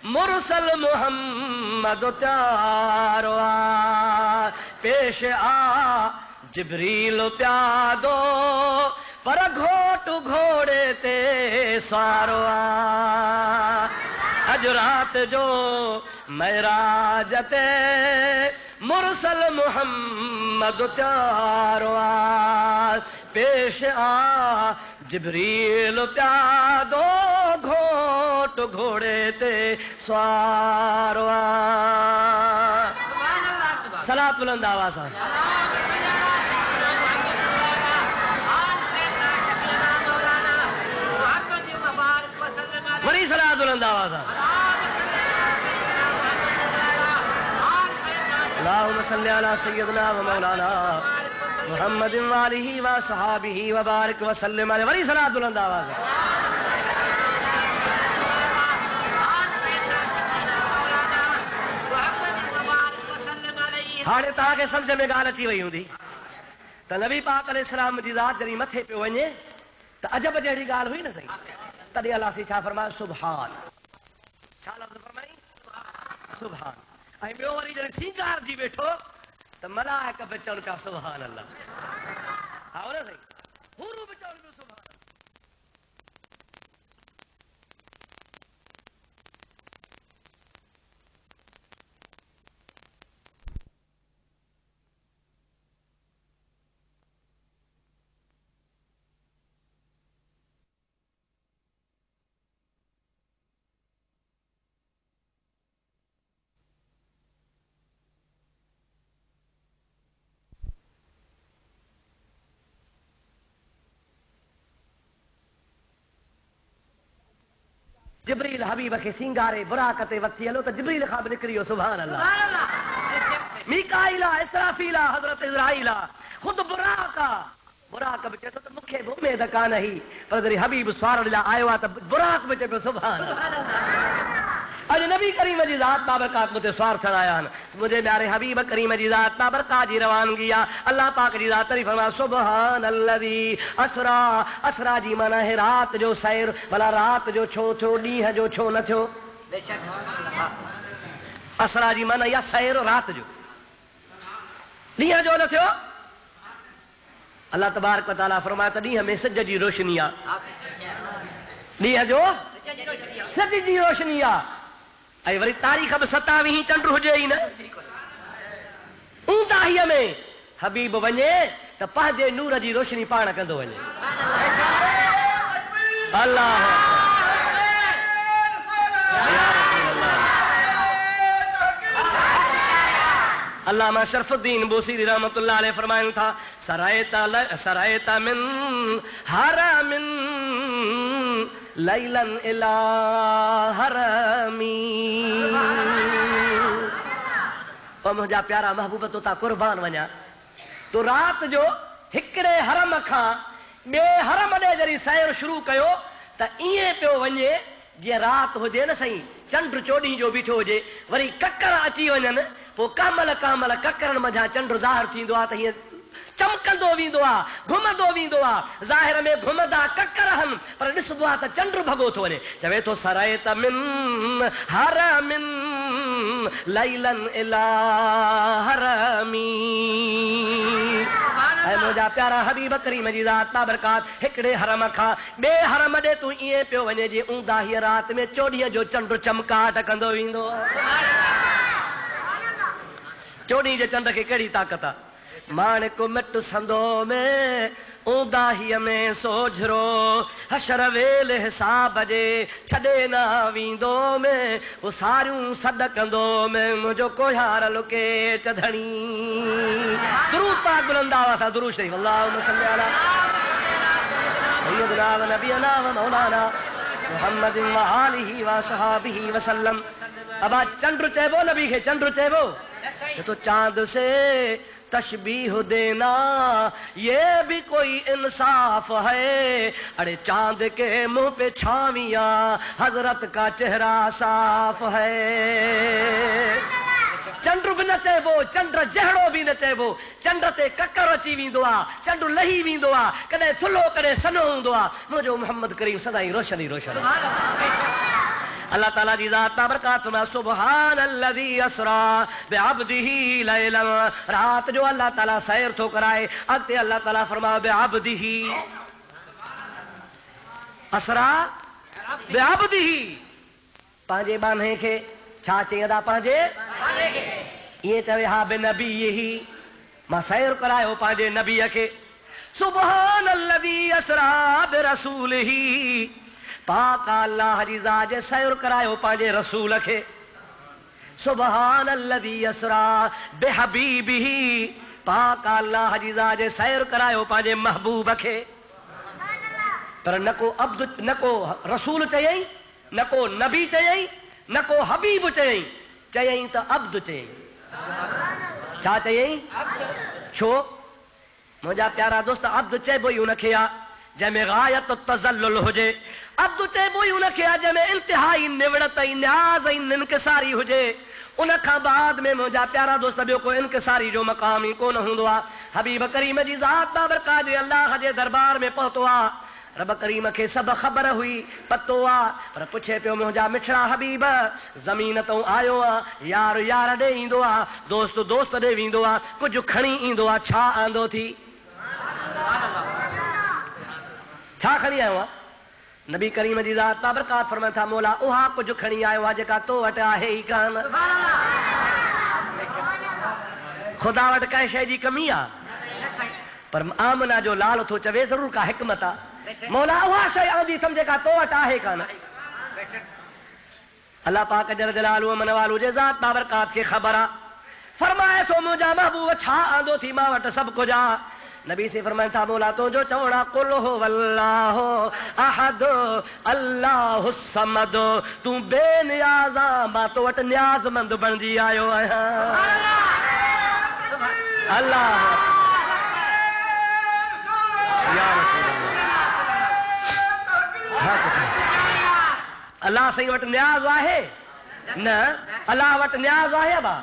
S1: मुरसल मुहम्मद त्यारो आहे। पेश आ जिब्रील प्यादो पर घोट घोड़े ते सारो आहे। अॼु राति जो महराज ते मुरसल मुहम्मद त्यारो आहे। पेश आ जिब्रील प्यादो घोट घोड़े ते सवारो आहे। सलात बुलंद आवाज़ सां। वरी सलात बुलंद आवाज़ सां। अल्लाहुम्मा सल्लि अला सय्यदना व मौलाना मुहम्मद व आलिहि व सहाबिहि व बारिक व सल्लिम अलैहि। बड़ी सलात बुलंद आवाज है। हाणे तव्हांखे सम्झ में ॻाल्हि अची वई हूंदी त नबी पाक अलैहिस्सलाम जी ज़ात जॾहिं मथे पियो वञे त अजब जहिड़ी ॻाल्हि हुई न सही। तॾहिं अलाह सी छा फरमायो? सुभान। छा लफ़्ज़ फरमाई? सुभान। ऐं ॿियो वरी जॾहिं सींगार जी वेठो त मलाइक बि चवनि पिया सुभान अल्लाह। हा न सही, हूरूं बि चवनि पियो सुभान। जिब्रील हबीब खे सिंगारे बुराक ते वठी हलो त जिब्रील खां बि निकिरी वियो सुभान अल्लाह। मीकाईल आहे, इसराफील आहे, हज़रत इज़राईल आहे, ख़ुदि बुराक आहे। बुराक बि चए थो त मूंखे बि उमेद कान हुई, पर जॾहिं हबीब स्वारण लाइ आयो आहे त बुराक बि चए पियो सुभान अल्लाह। अॼु नबी करीम जी ज़ात बाबरकात मुझे स्वार थियण आया आहिनि। मुंहिंजे प्यारे हबीब करीम जी ज़ात बाबरकात जी रवानगी आहे। अल्लाह पाक जी ज़ात तारीफ़ फरमाए सुभान अल्लज़ी असरा। असरा जी माना है रात जो सैर। भला रात जो छो थियो, ॾींहं जो छो न थियो? असरा जी माना या सैर रात जो, ॾींहं जो न थियो। अल्लाह तबारक व तआला फरमाए त ॾींहं में सिज जी रोशनी आहे, ॾींहं जो सिज जी रोशनी आहे। ऐं वरी तारीख़ बि 27 चंड हुजे ई न। ऊंदाहीअ में हबीब वञे त पंहिंजे नूर जी रोशनी पाण कंदो वञे। अल्लाह अल्लामा शरफुद्दीन बूसीरी रहमतुल्लाह अलैह फरमाइन था सरायता मिन हरमिन लैलन इला हरमी। ओ मुंहिंजा प्यारा महबूब तो ता कुर्बान वञा, तो रात जो हिकिड़े हरम खां ॿिए हरम ॾे जॾहिं सैर शुरू कयो त ईअं पियो वञे जीअं राति हुजे न सही, चंड चोॾहीं जो बीठो हुजे, वरी ककर अची वञनि, पोइ कामल कामल ककरनि मझां चंड ज़ाहिर थींदो आहे त हीअं चमकंदो वेंदो आहे, घुमंदो वेंदो आहे। ज़ाहिर में घुमंदा ककर आहिनि, पर ॾिसबो आहे त चंड भॻो थो वञे। चवे थो सरायत मिन हरमिन लैलन इला हरमी। ऐं मुंहिंजा प्यारा हबीब करीम जी ज़ात बाबरकात हिकिड़े हरम खां ॿिए हरम ॾे तूं ईअं पियो वञे जीअं ऊंदाहीअ राति में चोॾीअ जो चंड चमकाट कंदो वेंदो। चोॾहीं जे चंड खे कहिड़ी ताक़त आहे? माणिक मिट संदो में ऊंदाहीअ में सोझरो, हशर वेल हिसाब जे छॾे न वेंदो में, वो सारियूं सॾ कंदो में मुंहिंजो कोहार लुके चधणी। दुरूद पाक बुलंद आवाज़ सां दुरूद शरीफ। अल्लाहुम्मा सल्लि अला सय्यदना व नबियना व मौलाना मुहम्मद व आलिहि व सहाबिहि व सल्लम। अब चंद्र चइबो नबी खे चंद्र चइबो, ये तो चांद से तशबीह देना ये भी कोई इंसाफ है। अरे चांद के मुंह पे छाविया हजरत का चेहरा साफ है। चंड बि न चइबो, चंड जहिड़ो बि न चइबो। चंड ते ककर अची वेंदो आहे, चंड लही वेंदो आहे, कॾहिं थुल्हो कॾहिं सनो हूंदो आहे। मुंहिंजो मोहम्मद करीम सदाई रोशन ई रोशन। अल्लाह ताला जी ज़ात बाबरकात में सुभान अल्लज़ी असरा बिअब्दिही लैलन। रात जो अल्लाह ताला सैर थो कराए, अॻिते अल्लाह ताला फरमायो बिअब्दिही असरा बिअब्दिही। पंहिंजे बाने खे छा चईंदा? पंहिंजे ईअं चवे हा बिनबीही, मां सैर करायो पंहिंजे नबीअ खे। सुभान अल्लज़ी असरा बिरसूलिही, पाक अल्लाह जी ज़ात जे सैर करायो पंहिंजे रसूल खे। सुभान अल्लज़ी असरा बिहबीबिही, पाक अल्लाह जी ज़ात जे सैर करायो पंहिंजे महबूब खे। पर न को अब्द, न को रसूल चयईं, न को नबी चयईं, न को हबीब चयईं, चयईं त अब्द चयईं। छा चयई छो मुंहिंजा प्यारा दोस्त अब्द चइबो ई उनखे आहे जंहिंमें गायत तज़ल्लुल हुजे अब्द चइबो ई उनखे आहे जंहिंमें इंतिहाई निवड़त ऐं न्याज़ ऐं इनकिसारी हुजे उन खां बाद में मुंहिंजा प्यारा दोस्त ॿियो को इनकिसारी जो मक़ाम ई कोन हूंदो आहे हबीब करीम जी ज़ात बाबरकात जे अल्लाह जे दरबार में पहुतो आहे रब करीम खे सभु ख़बर हुई पतो आहे पर पुछे पियो मुंहिंजा मिठड़ा हबीब ज़मीन तूं आयो आहे यार यार ॾे ईंदो आहे दोस्त दोस्त ॾे वेंदो आहे कुझु खणी ईंदो आहे छा आंदो थी छा खणी आयो आहे नबी करीम जी ज़ात बाबरकात फरमाए था मौला उहा कुझु खणी आयो आहे जेका तो वटि आहे ई कान ख़ुदा वटि कंहिं शइ जी कमी आहे पर आमना जो लाल थो चवे ज़रूर का हिकमत आहे मौला उहा शइ आंदी सम्झे का तो वटि आहे कान अल्लाह पाक जल जलालु मन वालू जे ज़ात बाबरकात खे ख़बर आहे फरमाए थो मुंहिंजा महबूब छा आंदो थी मां वटि सभु कुझु आहे नबी से फरमाए था मौला तुंहिंजो चवणा कुल हो वल्लाहु अहद अल्लाहु समद तूं बेनियाज़ आहे मां तो वटि न्याज़मंद बणिजी आयो आहियां अल्लाह अल्लाह साईं वटि न्याज़ आहे न अल्लाह वटि न्याज़ आहे बा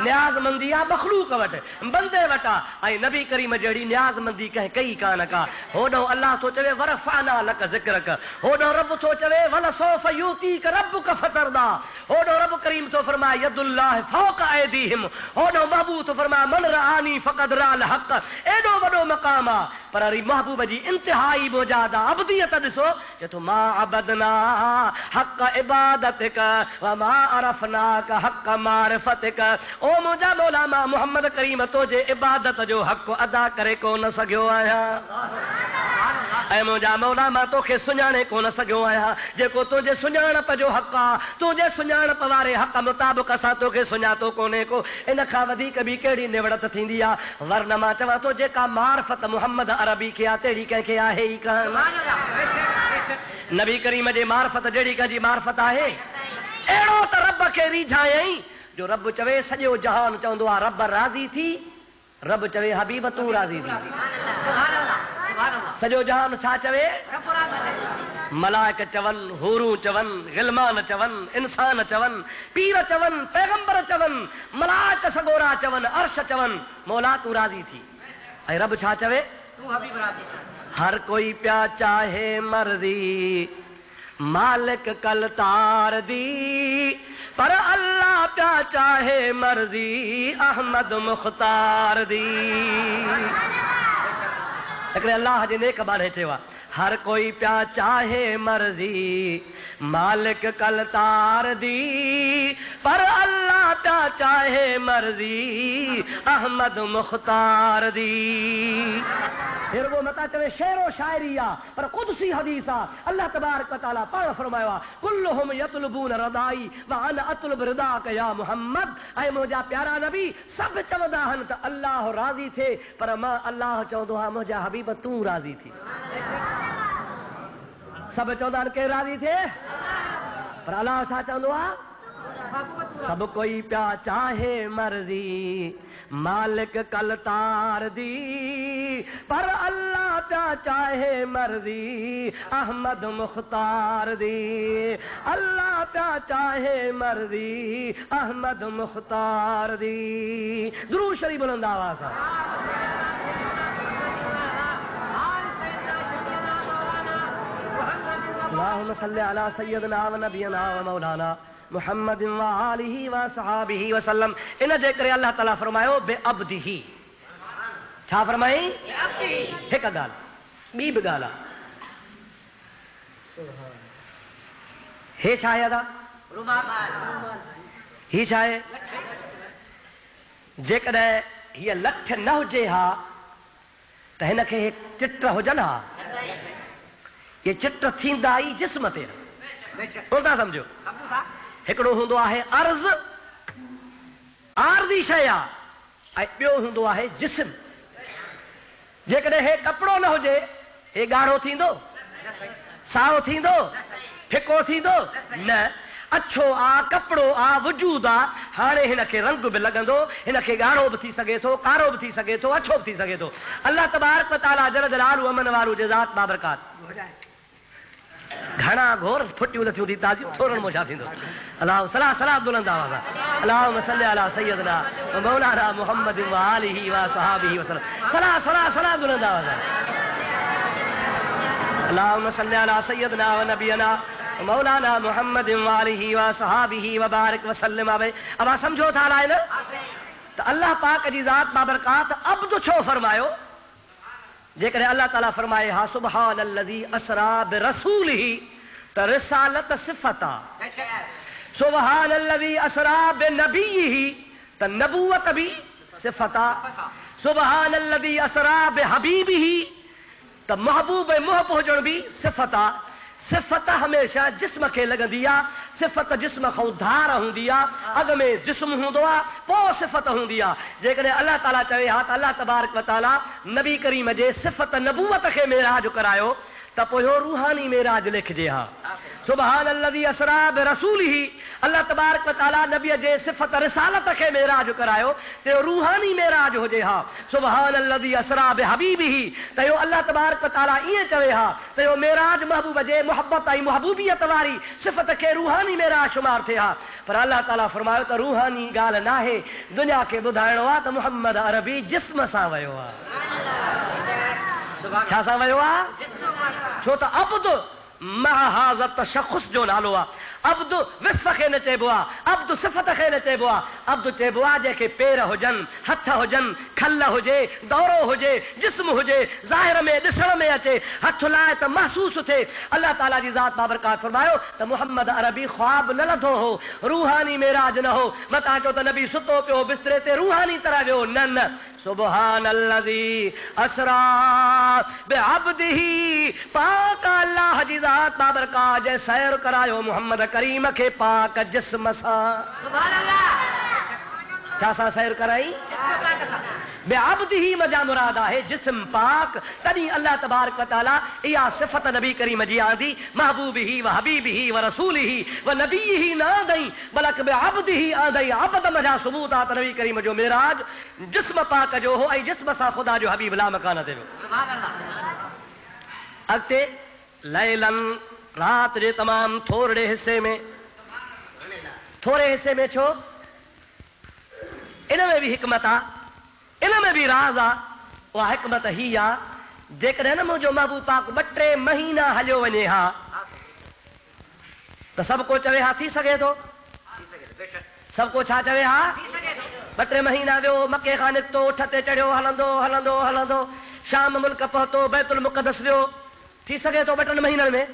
S1: न्याज़मंदी आहे मखलूक वटि बंदे वटि आहे ऐं नबी करीम जहिड़ी न्याज़मंदी कंहिं कई कान का होॾो अल्लाह थो चवे वरफ़अना लक ज़िक्रक होॾो रब थो चवे वलसौफ़ युतीक रब्बुक फतरदा होॾो रब करीम थो फरमाए यदुल्लाह फ़ौक़ ऐदीहिम होॾो महबूब थो फरमाए मन रआनी फ़क़द रअल हक़ एॾो वॾो मक़ाम आहे पर वरी महबूब जी इंतिहाई मुजादा अब्दियत ॾिसो जे तो मा अबदना हक़ इबादतिक व मा अरफ़नाक हक़ मारिफ़तिक ओ मुंहिंजा मौला मां मोहम्मद करीम तुंहिंजे इबादत जो हक़ अदा करे कोन सघियो आहियां ऐं मुंहिंजा मौला मां तोखे सुञाणे कोन सघियो आहियां जेको तुंहिंजे सुञाणप जो हक़ आहे तुंहिंजे सुञाणप वारे हक़ मुताबिक़ असां तोखे सुञातो कोन्हे को इन खां वधीक ॿी कहिड़ी निवड़त थींदी आहे वरन मां चवां थो जेका मार्फत मोहम्मद अरबी खे आहे तहिड़ी कंहिंखे आहे ई कान नबी करीम जे मार्फत जहिड़ी कंहिंजी मार्फत आहे अहिड़ो त रब खे रिझायई जो रब चवे सॼो जहान चवंदो आहे रब राज़ी थी रब चवे हबीब तूं राज़ी थी सॼो जहान छा चवे मलाइक चवनि हूरूं चवनि गिलमान चवनि इंसान चवनि पीर चवनि पैगंबर चवनि मलाइक सगोरा चवनि अर्श चवनि मौला तूं राज़ी थी ऐं रब छा चवे हर कोई पिया चाहे मर्ज़ी मालिक कल तार दी पर अल्लाह पिया चाहे मर्ज़ी अहमद मुख्तार दी हिकिड़े अल्लाह जे नेक बारे चयो आहे हर कोई पिया चाहे मर्ज़ी मालिक कल तार दी पर अल्लाह पिया चाहे मर्ज़ी अहमद मुख्तार दी फिर वो मता चवे शेरो शायरी आहे पर कुदसी हदीस आहे अल्लाह तबारक व तआला पाण फरमायो आहे कुल्लुहुम यतलबून रदाई व अना अतलब रिदाक या मुहम्मद ऐं मुंहिंजा प्यारा नबी सभु चवंदा आहिनि त अल्लाह राज़ी थिए पर मां अल्लाह चवंदो आहियां मुंहिंजा हबीब तूं राज़ी थी सभु चवंदा आहिनि केरु राज़ी थिए पर अल्लाह छा चवंदो आहे सभु कोई पिया चाहे मर्ज़ी मालिक कल तार दी पर अल्लाह पिया चाहे मर्ज़ी अहमद मुख्तार दी अल्लाह पिया चाहे मर्ज़ी अहमद मुख्तार दी दुरूद शरीफ बुलंद आवाज़ सां अल्लाहुम्मा सल्लि अला सय्यदना व नबियना व मौलाना मुहम्मद व आलिहि व सहाबिहि व सल्लम इन जे करे अल्लाह ताला फरमायो बे अब्दिही छा फरमाई हिकु ॻाल्हि ॿी बि ॻाल्हि आहे हे छा आहे अदा ही छा आहे जेकॾहिं हीअ लठ न हुजे हा त हिन खे चिट हुजनि हा ये चिट थींदा ई जिस्म ते था सम्झो हिकिड़ो हूंदो आहे अर्ज़ आरज़ी शइ आहे ऐं ॿियो हूंदो आहे जिस्म जेकॾहिं हे कपिड़ो न हुजे हे ॻाढ़ो थींदो साओ थींदो फिको थींदो न अच्छो आ, कपड़ो आ, वजूद आ। हाणे हिन खे रंग बि लॻंदो, हिन खे ॻाढ़ो बि थी सघे थो, कारो बि थी सघे थो, अछो बि थी सघे थो। अल्लाह तबारक व तआला जल जलालहू अमन वारो जे ज़ात बाबरकात घणा घोर फुटियूं लथियूं थी ताज़ियूं थोरनि में छा थींदो। अल्लाह सलाह सलाह बुलंद आवाज़ अल्लाहुम्मा सल्लि अला सय्यदना व मौलाना मुहम्मद व आलिहि व सहाबिहि वसल्लम। सलाह सलाह सलाह बुलंद आवाज़ अल्लाहुम्मा सल्लि अला सय्यदना व नबियना मौलाना मुहम्मद व आलिहि व सहाबिहि व बारिक वसल्लम। अब समझो था लाइन तो अल्लाह पाक जी ज़ात बाबरकात अब्द छो फरमायो। जेकॾहिं अल्लाह ताला फरमाए हा सुबहानल्लज़ी असरा बिरसूलिही त रिसालत सिफ़त आहे, सुबहानल्लज़ी असरा बिनबीही त नबूवत बि सिफ़त आहे, सुबहानल्लज़ी असरा बिहबीबिही त महबूब मुहब हुजण बि सिफ़त आहे। सिफ़त हमेशह जिस्म खे लॻंदी आहे, सिफ़त जिस्म खां धार हूंदी आहे, अॻ में जिस्म हूंदो आहे पोइ सिफ़त हूंदी आहे। जेकॾहिं अल्लाह ताला चवे हा त अल्लाह तबारक व तआला नबी करीम जे सिफ़त नबूवत खे मेराज करायो त पोइ इहो रूहानी मेराज लिखिजे हा। सुबहानल्लज़ी असरा बिरसूलिही अल्लाह तबारक व तआला नबीअ जे सिफ़त रिसालत खे मेराज करायो त इहो रूहानी मेराज हुजे हा। सुबहानल्लज़ी असरा बिहबीबिही त इहो अल्लाह तबारक व तआला ईअं चवे हा त इहो मेराज महबूब जे मुहबत ऐं महबूबियत वारी सिफ़त खे रूहानी मेराज शुमार थिए हा। पर अल्लाह ताला फरमायो त रूहानी ॻाल्हि नाहे, दुनिया खे ॿुधाइणो आहे त मुहम्मद अरबी जिस्म सां वियो आहे। छा सां वियो आहे? छो त अब्द महाज़त तशख़ुस जो नालो आहे। अब्द विस्फ़ खे न चइबो आहे, अब्द सिफ़त खे न चइबो आहे। अब्द चइबो आहे जंहिंखे पेर हुजनि, हथ हुजनि, खल हुजे, दौरो हुजे, जिस्म हुजे, ज़ाहिर में ॾिसण में अचे, हथ लाए त महसूस थिए। अल्लाह ताला जी ज़ात बाबरकात फरमायो त मुहम्मद अरबी ख्वाब न लथो हो, रूहानी मेराज न हो। मतां चओ त नबी सुतो पियो बिस्तरे ते रूहानी तरह वियो, न न। सुबहानल्लज़ी असरा बिअब्दिही पाक अल्लाह जी ज़ात बाबरकात जे सैर करायो मुहम्मद करीम खे पाक जिस्म सां। सुभान अल्लाह। छा सां सैर कराई? बेअब्दिही मजा मुराद आहे जिस्म पाक। तॾहिं अल्लाह तबारक व तआला इहा सिफ़त नबी करीम जी आंदी महबूबिही व हबीबिही व रसूलिही व नबीही न आंदई बल्कि बेअब्दिही आंदई। अब्द मजा सबूत आहे त नबी करीम जो मेराज जिस्म पाक जो हो ऐं जिस्म सां ख़ुदा जो हबीब ला मकान ते वियो। सुभान अल्लाह। अॻिते लैलन रात जे तमाम थोरे हिस्से में, थोरे हिस्से में छो? इन में भी हिकमत आहे, इन में भी राज आहे। उहा हिकमत ही आहे जेकॾहिं न मुंहिंजो महबूब पाक 2-3 महीना हलियो वञे हा त सभु को चवे हा थी सघे थो। सभु को छा चवे हा? 2-3 महीना वियो, मके खां निकितो, उठ ते चढ़ियो, हलंदो हलंदो हलंदो शाम मुल्क पहुतो, बैतुल मुक़द्दस वियो, थी सघे थो 2-3 महीननि में।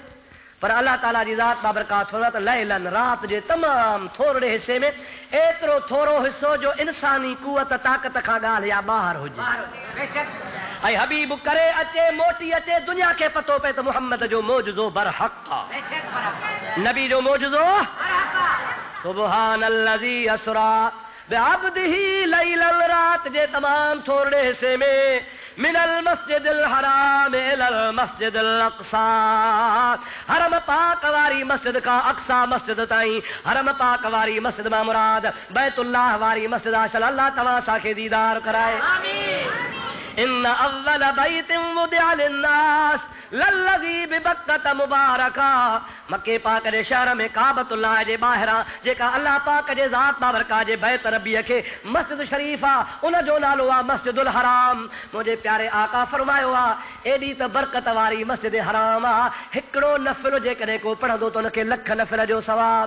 S1: पर अल्लाह ताला जी ज़ात बाबरकात फरमात लैलन रात जे तमाम थोरे हिस्से में, एतिरो थोरो हिस्सो जो इंसानी कुवत ताक़त खां ॻाल्हि या ॿाहिरि हुजे ऐं हबीब करे अचे मोटी अचे, दुनिया खे पतो पए त मुहम्मद जो मौजज़ो बरहक़ आहे, नबी जो मौजज़ो। सुबहानल्लज़ी असरा बिअब्दिही लैलन रात जे तमाम थोरे हिस्से में मिनल मस्जिदिल हराम इलल मस्जिदिल अक़सा हरम पाक वारी मस्जिद का अक़सा मस्जिद ताईं। हरम पाक वारी मस्जिद मां मुराद बैतुल्लाह वारी मस्जिद आहे। अल्लाह तव्हां असांखे दीदार कराए। इन अव्वल बैतिन वुदिअ लिन्नास लल्लज़ी बिबक्कत मुबारका। मके पाक जे शहर में काबतुल्लाह जे ॿाहिरां जेका अल्लाह पाक जे ज़ात बाबरकात जे बैत रबीअ खे मस्जिद शरीफ़ आहे उन जो नालो आहे मस्जिदुल हराम। मुंहिंजे प्यारे आका फरमायो आहे एॾी त बरकत वारी मस्जिद हराम आहे, हिकिड़ो नफ़िल जेकॾहिं को पढ़ंदो त उनखे लख नफ़िल जो सवाब,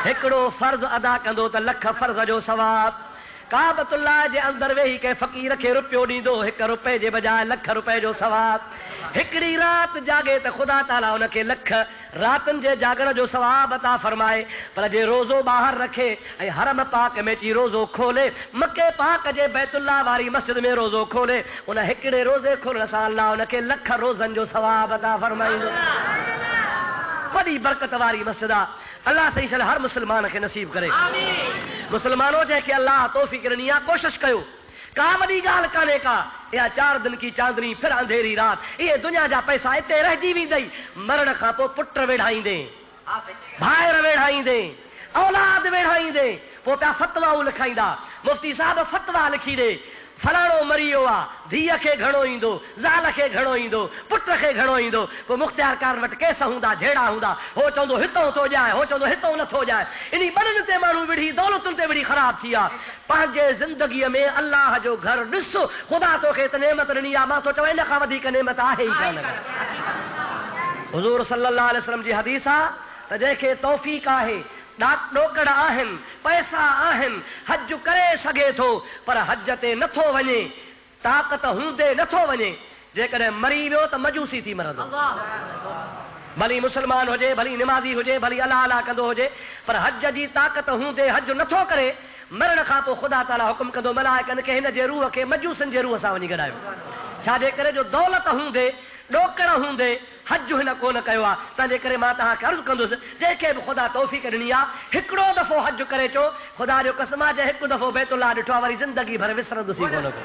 S1: हिकिड़ो फर्ज़ अदा कंदो त लख फर्ज़ जो सवाब। काबतुल्लाह जे अंदर वेही के फ़क़ीर खे रुपयो ॾींदो 1 रुपए जे बजाय लख रुपए जो सवाब। हिकिड़ी रात जागे त ख़ुदा ताला उनखे लख रातनि जे जागण जो सवाब अता फरमाए। पर जे रोज़ो ॿाहिरि रखे ऐं हरम पाक में अची रोज़ो खोले, मके पाक जे बैतुल्लाह वारी मस्जिद में रोज़ो खोले, उन हिकिड़े रोज़े खोलण सां अल्लाह उनखे लख रोज़नि जो सवाब अता फरमाईंदो। वॾी बरकत वारी मस्जिद आहे। अल्लाह सही छल हर मुस्लमान खे नसीब करे। मुस्लमानों जंहिंखे अल्लाह तौफ़ीक़ ॾिनी आहे कोशिशि कयो, का वॾी ॻाल्हि कान्हे का। इहा 4 दिन की चांदनी फिर अंधेरी रात, इहे दुनिया जा पैसा हिते रहिजी वेंदई, मरण खां पोइ पुट वेढ़ाईंदे भाइर वेढ़ाईंदे, औलाद वेढ़ाईंदे, पोइ पिया फतवाऊं लिखाईंदा। मुफ्ती साहब फतवा लिखी ॾे, फलाणो मरी वियो आहे, धीअ खे घणो ईंदो, ज़ाल खे घणो ईंदो, पुट खे घणो ईंदो। पोइ मुख़्तियारकार वटि केस हूंदा, जहिड़ा हूंदा, हो चवंदो हितों थो ॼाए, हो चवंदो हितों नथो ॼाए। इन ॿिन्हिनि ते माण्हू विढ़ी, दौलतुनि ते विढ़ी ख़राब थी आहे। पंहिंजे ज़िंदगीअ में अल्लाह जो घर ॾिस, ख़ुदा तोखे त नेमत ॾिनी आहे, मां थो चवां इन खां वधीक नेमत आहे ई कान। हुज़ूर सल्लल्लाहु अलैहि वसल्लम जी हदीस आहे त जंहिंखे तौफ़ीक़ आहे, ॾोकड़ आहिनि, पैसा आहिनि, हज करे सघे थो, पर हज ते नथो वञे, ताक़त हूंदे नथो वञे, जेकॾहिं मरी वियो त मजूसी थी मरंदो। भली मुस्लमान हुजे, भली निमाज़ी हुजे, भली अलाह अलाह कंदो हुजे, पर हज जी ताक़त हूंदे हज नथो करे, मरण खां पोइ ख़ुदा ताला हुकुम कंदो मलाइकनि खे हिन जे रूह खे मजूसनि जे रूह सां वञी गॾायो। छाजे करे जो दौलत हूंदे, ॾोकड़ हूंदे हज हिन कोन कयो आहे। तंहिंजे करे मां तव्हांखे अर्ज़ु कंदुसि, जंहिंखे बि ख़ुदा तौफ़ीक़ ॾिनी आहे, हिकिड़ो दफ़ो हज करे चो, ख़ुदा जो कसम आहे, हिकु दफ़ो बैतुल्लाह ॾिठो आहे, वरी ज़िंदगी भर विसरंदुसि कोन को।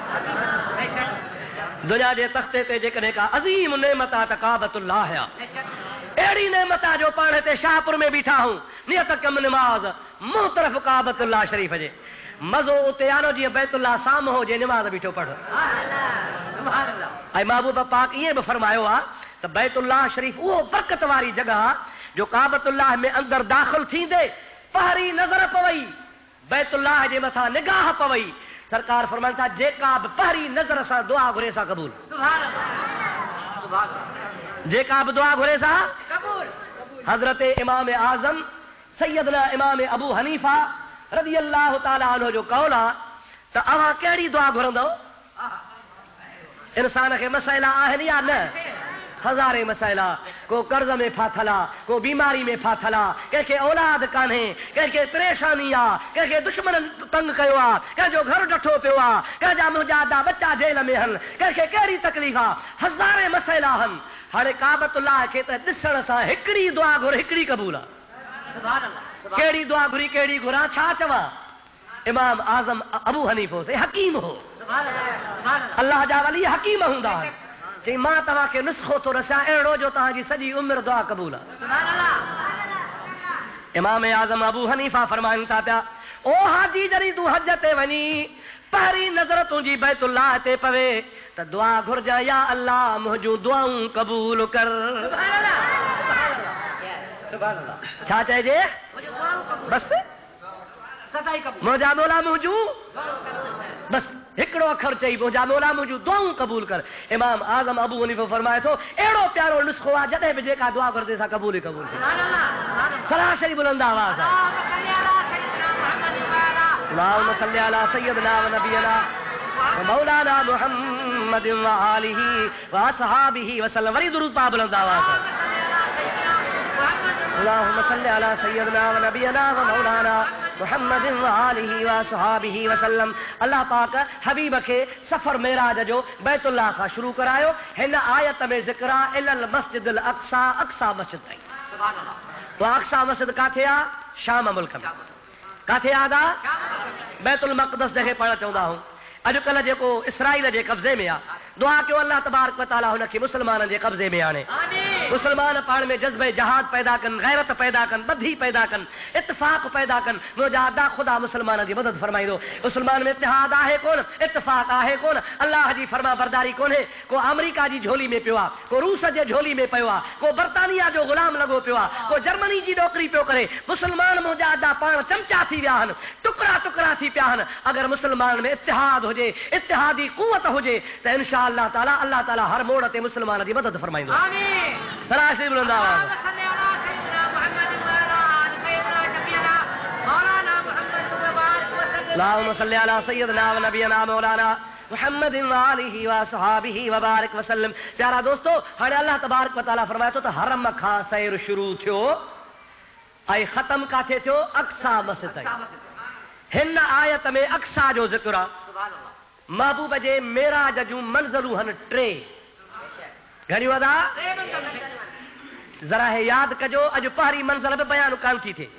S1: दुनिया जे तख़्ते ते जेकॾहिं का अज़ीम नेमत आहे त काबतुल्लाह आहे। अहिड़ी नेमत आहे जो पाण हिते शाहपुर में बीठा आहियूं, नियत कम निमाज़, मुंहुं तरफ़ काबतुल्लाह शरीफ़ जे मज़ो उते आनो जीअं बैतुल्लाह साम्हूं हुजे, निमाज़ बीठो पढ़। ऐं महबूब पाक ईअं बि फरमायो आहे त बैतुल्लाह शरीफ़ उहो बरकत वारी जॻह आहे जो काबतुल्लाह में अंदरि दाख़िल थींदे पहिरीं नज़र पवई, बैतुल्लाह जे मथां निगाह पवई, सरकार फरमाइनि था जेका बि पहिरीं नज़र सां दुआ घुरे सा कबूल, जेका बि दुआ घुरे सा कबूल। हज़रत इमाम आज़म सैयदना इमाम अबू हनीफा रज़ी अल्लाह ताला अन्हु जो कौल आहे त अव्हां कहिड़ी दुआ घुरंदव? इंसान खे मसइला आहिनि या न? हज़ारे मसइला, को कर्ज में फाथल आहे, को बीमारी में फाथल आहे, कंहिंखे औलाद कान्हे, कंहिंखे परेशानी आहे, कंहिंखे दुश्मन तंग कयो आहे, कंहिंजो घर डठो पियो आहे, कंहिंजा मुजादा बच्चा जेल में आहिनि, कंहिंखे कहिड़ी तकलीफ़ आहे, हज़ारे मसइला आहिनि। हाणे काबतुल्लाह खे त ॾिसण सां हिकिड़ी दुआ घुर, हिकिड़ी क़बूल आहे। कहिड़ी दुआ घुरी, कहिड़ी घुरां, छा चवां? इमाम आज़म अबू हनीफो से हकीम हो, अल्लाह जा वली हकीम हूंदा। चई मां तव्हांखे नुस्खो थो रसां अहिड़ो जो तव्हांजी सॼी उमिरि दुआ क़बूल आहे। इमाम आज़म अबू हनीफा फरमाइनि था पिया, ओ हाजी जॾहिं तूं हज ते वञी पहिरीं नज़र तुंहिंजी बैतुल्लाह ते पवे त दुआ घुरजां, या अल्लाह मुंहिंजूं दुआऊं क़बूल कर। छा चइजे? बस मुंहिंजा मौला मुंहिंजूं, बस हिकिड़ो अखर चई, मुंहिंजा मौला मुंहिंजूं दुआऊं क़बूल कर। इमाम आज़म अबू हनीफा फरमाए थो अहिड़ो प्यारो नुस्खो आहे, जॾहिं बि जेका दुआ घुरदे सा क़बूल ई क़बूल। सलाह शरीफ़ बुलंद आवाज़ आहे। अल्लाहुम्मा सल्ली अला सय्यदना व नबियना व मौलाना मुहम्मद व आलिहि व असहाबिहि वसल्लम। वरी दुरूद पा, बुलंद आवाज़ आहे। अल्लाहुम्मा सल्ली अला सय्यदना व नबियना व मौलाना मुहम्मद व आलिहि व असहाबिहि वसल्लम। अल्लाह पाक हबीब खे सफ़र मेराज जो बैतुल्लाह खां शुरू करायो। हिन आयत में ज़िक्र आहे इलल मस्जिदिल अक़सा, अक़सा मस्जिद ताईं। तो अक़सा मस्जिद काथे आहे? शाम मुल्क में। काथे याद आहे? बैतुल मक़दस जंहिंखे पाण चवंदा आहियूं। अॼुकल्ह जेको इसराइल जे कब्ज़े में आहे, दुआ कयो अल्लाह तबारक व तआला हुनखे मुस्लमाननि जे कब्ज़े में आणे। मुस्लमान पाण में जज़्बे जहाद पैदा कनि, गैरत पैदा कनि, बधी पैदा कनि, इत्तिफ़ाक़ पैदा कनि। मुंहिंजा अदा ख़ुदा मुस्लमाननि जी मदद फरमाईंदो। मुस्लमान में इत्तिहाद आहे कोन, इत्तिफ़ाक़ आहे कोन, अल्लाह जी फरमा बरदारी कोन्हे। को अमेरिका जी झोली में पियो आहे, को रूस जे झोली में पियो आहे, को बर्तानिया जो ग़ुलाम लॻो पियो आहे, को जर्मनी जी नौकरी पियो करे। मुस्लमान मुंहिंजा अदा पाण चमचा थी विया आहिनि, टुकड़ा टुकड़ा थी पिया आहिनि। अगरि मुस्लमान में इत्तिहाद हुजे, इत्तिहादी क़ुवत हुजे त इंशा अल्लाह ताला अल्लाह ताला हर मोड़ ते मुस्लमान जी मदद फरमाईंदो। सलाह शरीफ़ बुलंद आवाज़। अल्लाहुम्मा सल्ली अला सय्यदना व नबियना मौलाना मुहम्मद व आलिहि व असहाबिहि व बारिक वसल्लम। प्यारा दोस्तों, हाणे अल्लाह तबारक व तआला फरमाए थो त हरम खां सैर शुरू थियो ऐं ख़त्म काथे थियो? अक़सा मस्जिद ताईं। हिन आयत में अक़सा जो ज़िक्र आहे। महबूब जे मेराज जूं मंज़िलूं आहिनि टे। घणियूं अदा? ज़रा हे यादि कजो, अॼु पहिरीं मंज़िल बि बयान कान थी थिए,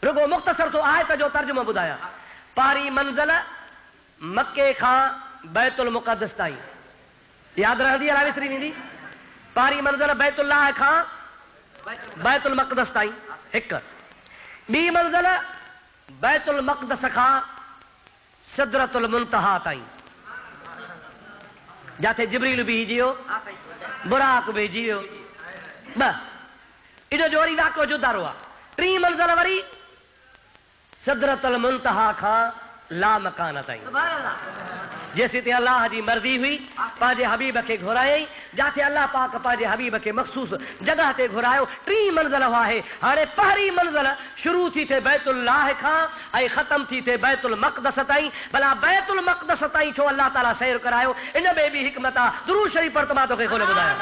S1: रुगो मुख़्तसर तो आयत जो तर्जुमो ॿुधायां। पहिरीं मंज़िल मके खां बैतुल मुक़द्दस ताईं, यादि रहंदी अला विसरी वेंदी? पहिरीं मंज़िल बैतुल्लाह खां बैतुल मक़दस ताईं हिकु, ॿी मंज़िल बैतुल मक़दस खां सिदरतुल मुंतहा ताईं, जिथे जिब्रील बीहजी वियो, बुराक बीहजी वियो। ॿ इहो जो वरी वाक़ियो जुदारो आहे। टी मंज़िल वरी सिदरतुल मुंतहा खां ला मकान ताईं, जेसीं ते अल्लाह जी मर्ज़ी हुई पंहिंजे हबीब खे घुरायईं, जिथे अल्लाह पाक पंहिंजे हबीब खे मख़सूस जगह ते घुरायो। टी मंज़िल आहे। हाणे पहिरीं मंज़िल शुरू थी थिए बैतुल्लाह खां ऐं ख़तम थी थिए बैतुल मक़दस ताईं। भला बैतुल मक़दस ताईं छो अल्लाह ताला सैर करायो? इन में बि हिकमत आहे। दुरूद शरीफ़ पढ़ त मां तोखे खोले ॿुधायां।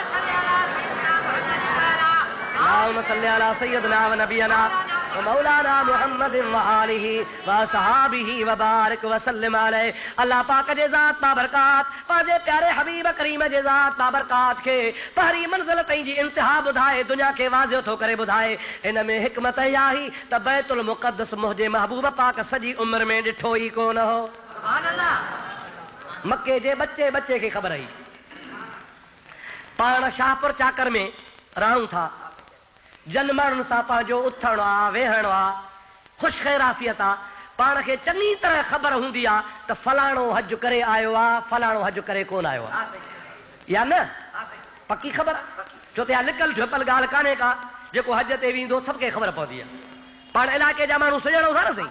S1: अल्लाहुम्मा सल्लि अला सय्यिदना व नबियना व मौलाना मुहम्मद व आलिहि व सहाबिहि व बारिक व सल्लिम अलैहि। अल्लाह पाक जे ज़ात बाबरकात, पंहिंजे प्यारे हबीब करीम जे ज़ात बाबरकात खे पहिरीं मंज़िल ताईं जी इंतिहा ॿुधाए, दुनिया खे वाज़िह थो करे ॿुधाए। इन में हिकमत इहा ही त बैतुल मुक़द्दस मुंहिंजे महबूब पाक सॼी उम्र में ॾिठो ई कोन हो। मके जे बच्चे बच्चे खे ख़बर हुई। पाण शाहपुर चाकर में रहूं था, जन माण्हुनि सां पंहिंजो उथणु आहे, वेहणु आहे, ख़ुशि ख़ैराफ़ियत आहे। पाण खे चङी तरह ख़बर हूंदी आहे त फलाणो हज करे आयो आहे, फलाणो हज करे कोन आयो आहे, या न? पकी ख़बर आहे, छो त इहा लिकल झुपल ॻाल्हि कान्हे का। जेको हज ते वेंदो सभु खे ख़बर पवंदी आहे। पाण इलाइक़े जा माण्हू सुञाणो था न सही।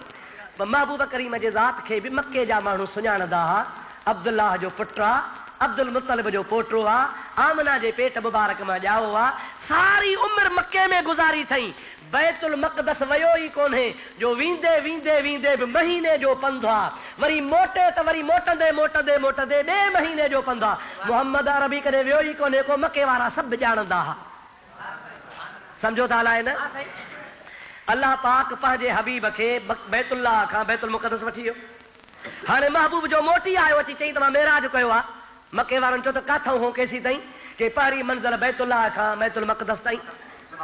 S1: महबूब करीम जे ज़ात खे बि मके जा माण्हू सुञाणंदा हुआ। अब्दुल्लाह जो पुटु आहे, अब्दुल मुतलिब जो पोटो आहे, आमना जे पेट मुबारक मां ॼाओ आहे। सारी उम्र मके में गुज़ारी अथई, बैतुल मक़दस वियो ई कोन्हे। जो वेंदे वेंदे वेंदे बि महीने जो पंधु आहे, वरी मोटे त वरी मोटंदे मोटंदे मोटंदे ॿिए महीने जो पंधु आहे। मोहम्मद अरबी कॾहिं वियो ई कोन्हे को, मके वारा सभु ॼाणंदा हुआ। सम्झो था अलाए न? अल्लाह पाक पंहिंजे हबीब खे बैतुल्लाह खां बैतुल मुक़द्दस वठी वियो। हाणे महबूब जो मोटी आयो, अची चई त मां मेराज कयो आहे। मके वारनि चयो त काथां हो केसी ताईं? के पहिरीं मंज़िल बैतुल्लाह खां बैतुल मक़दस ताईं,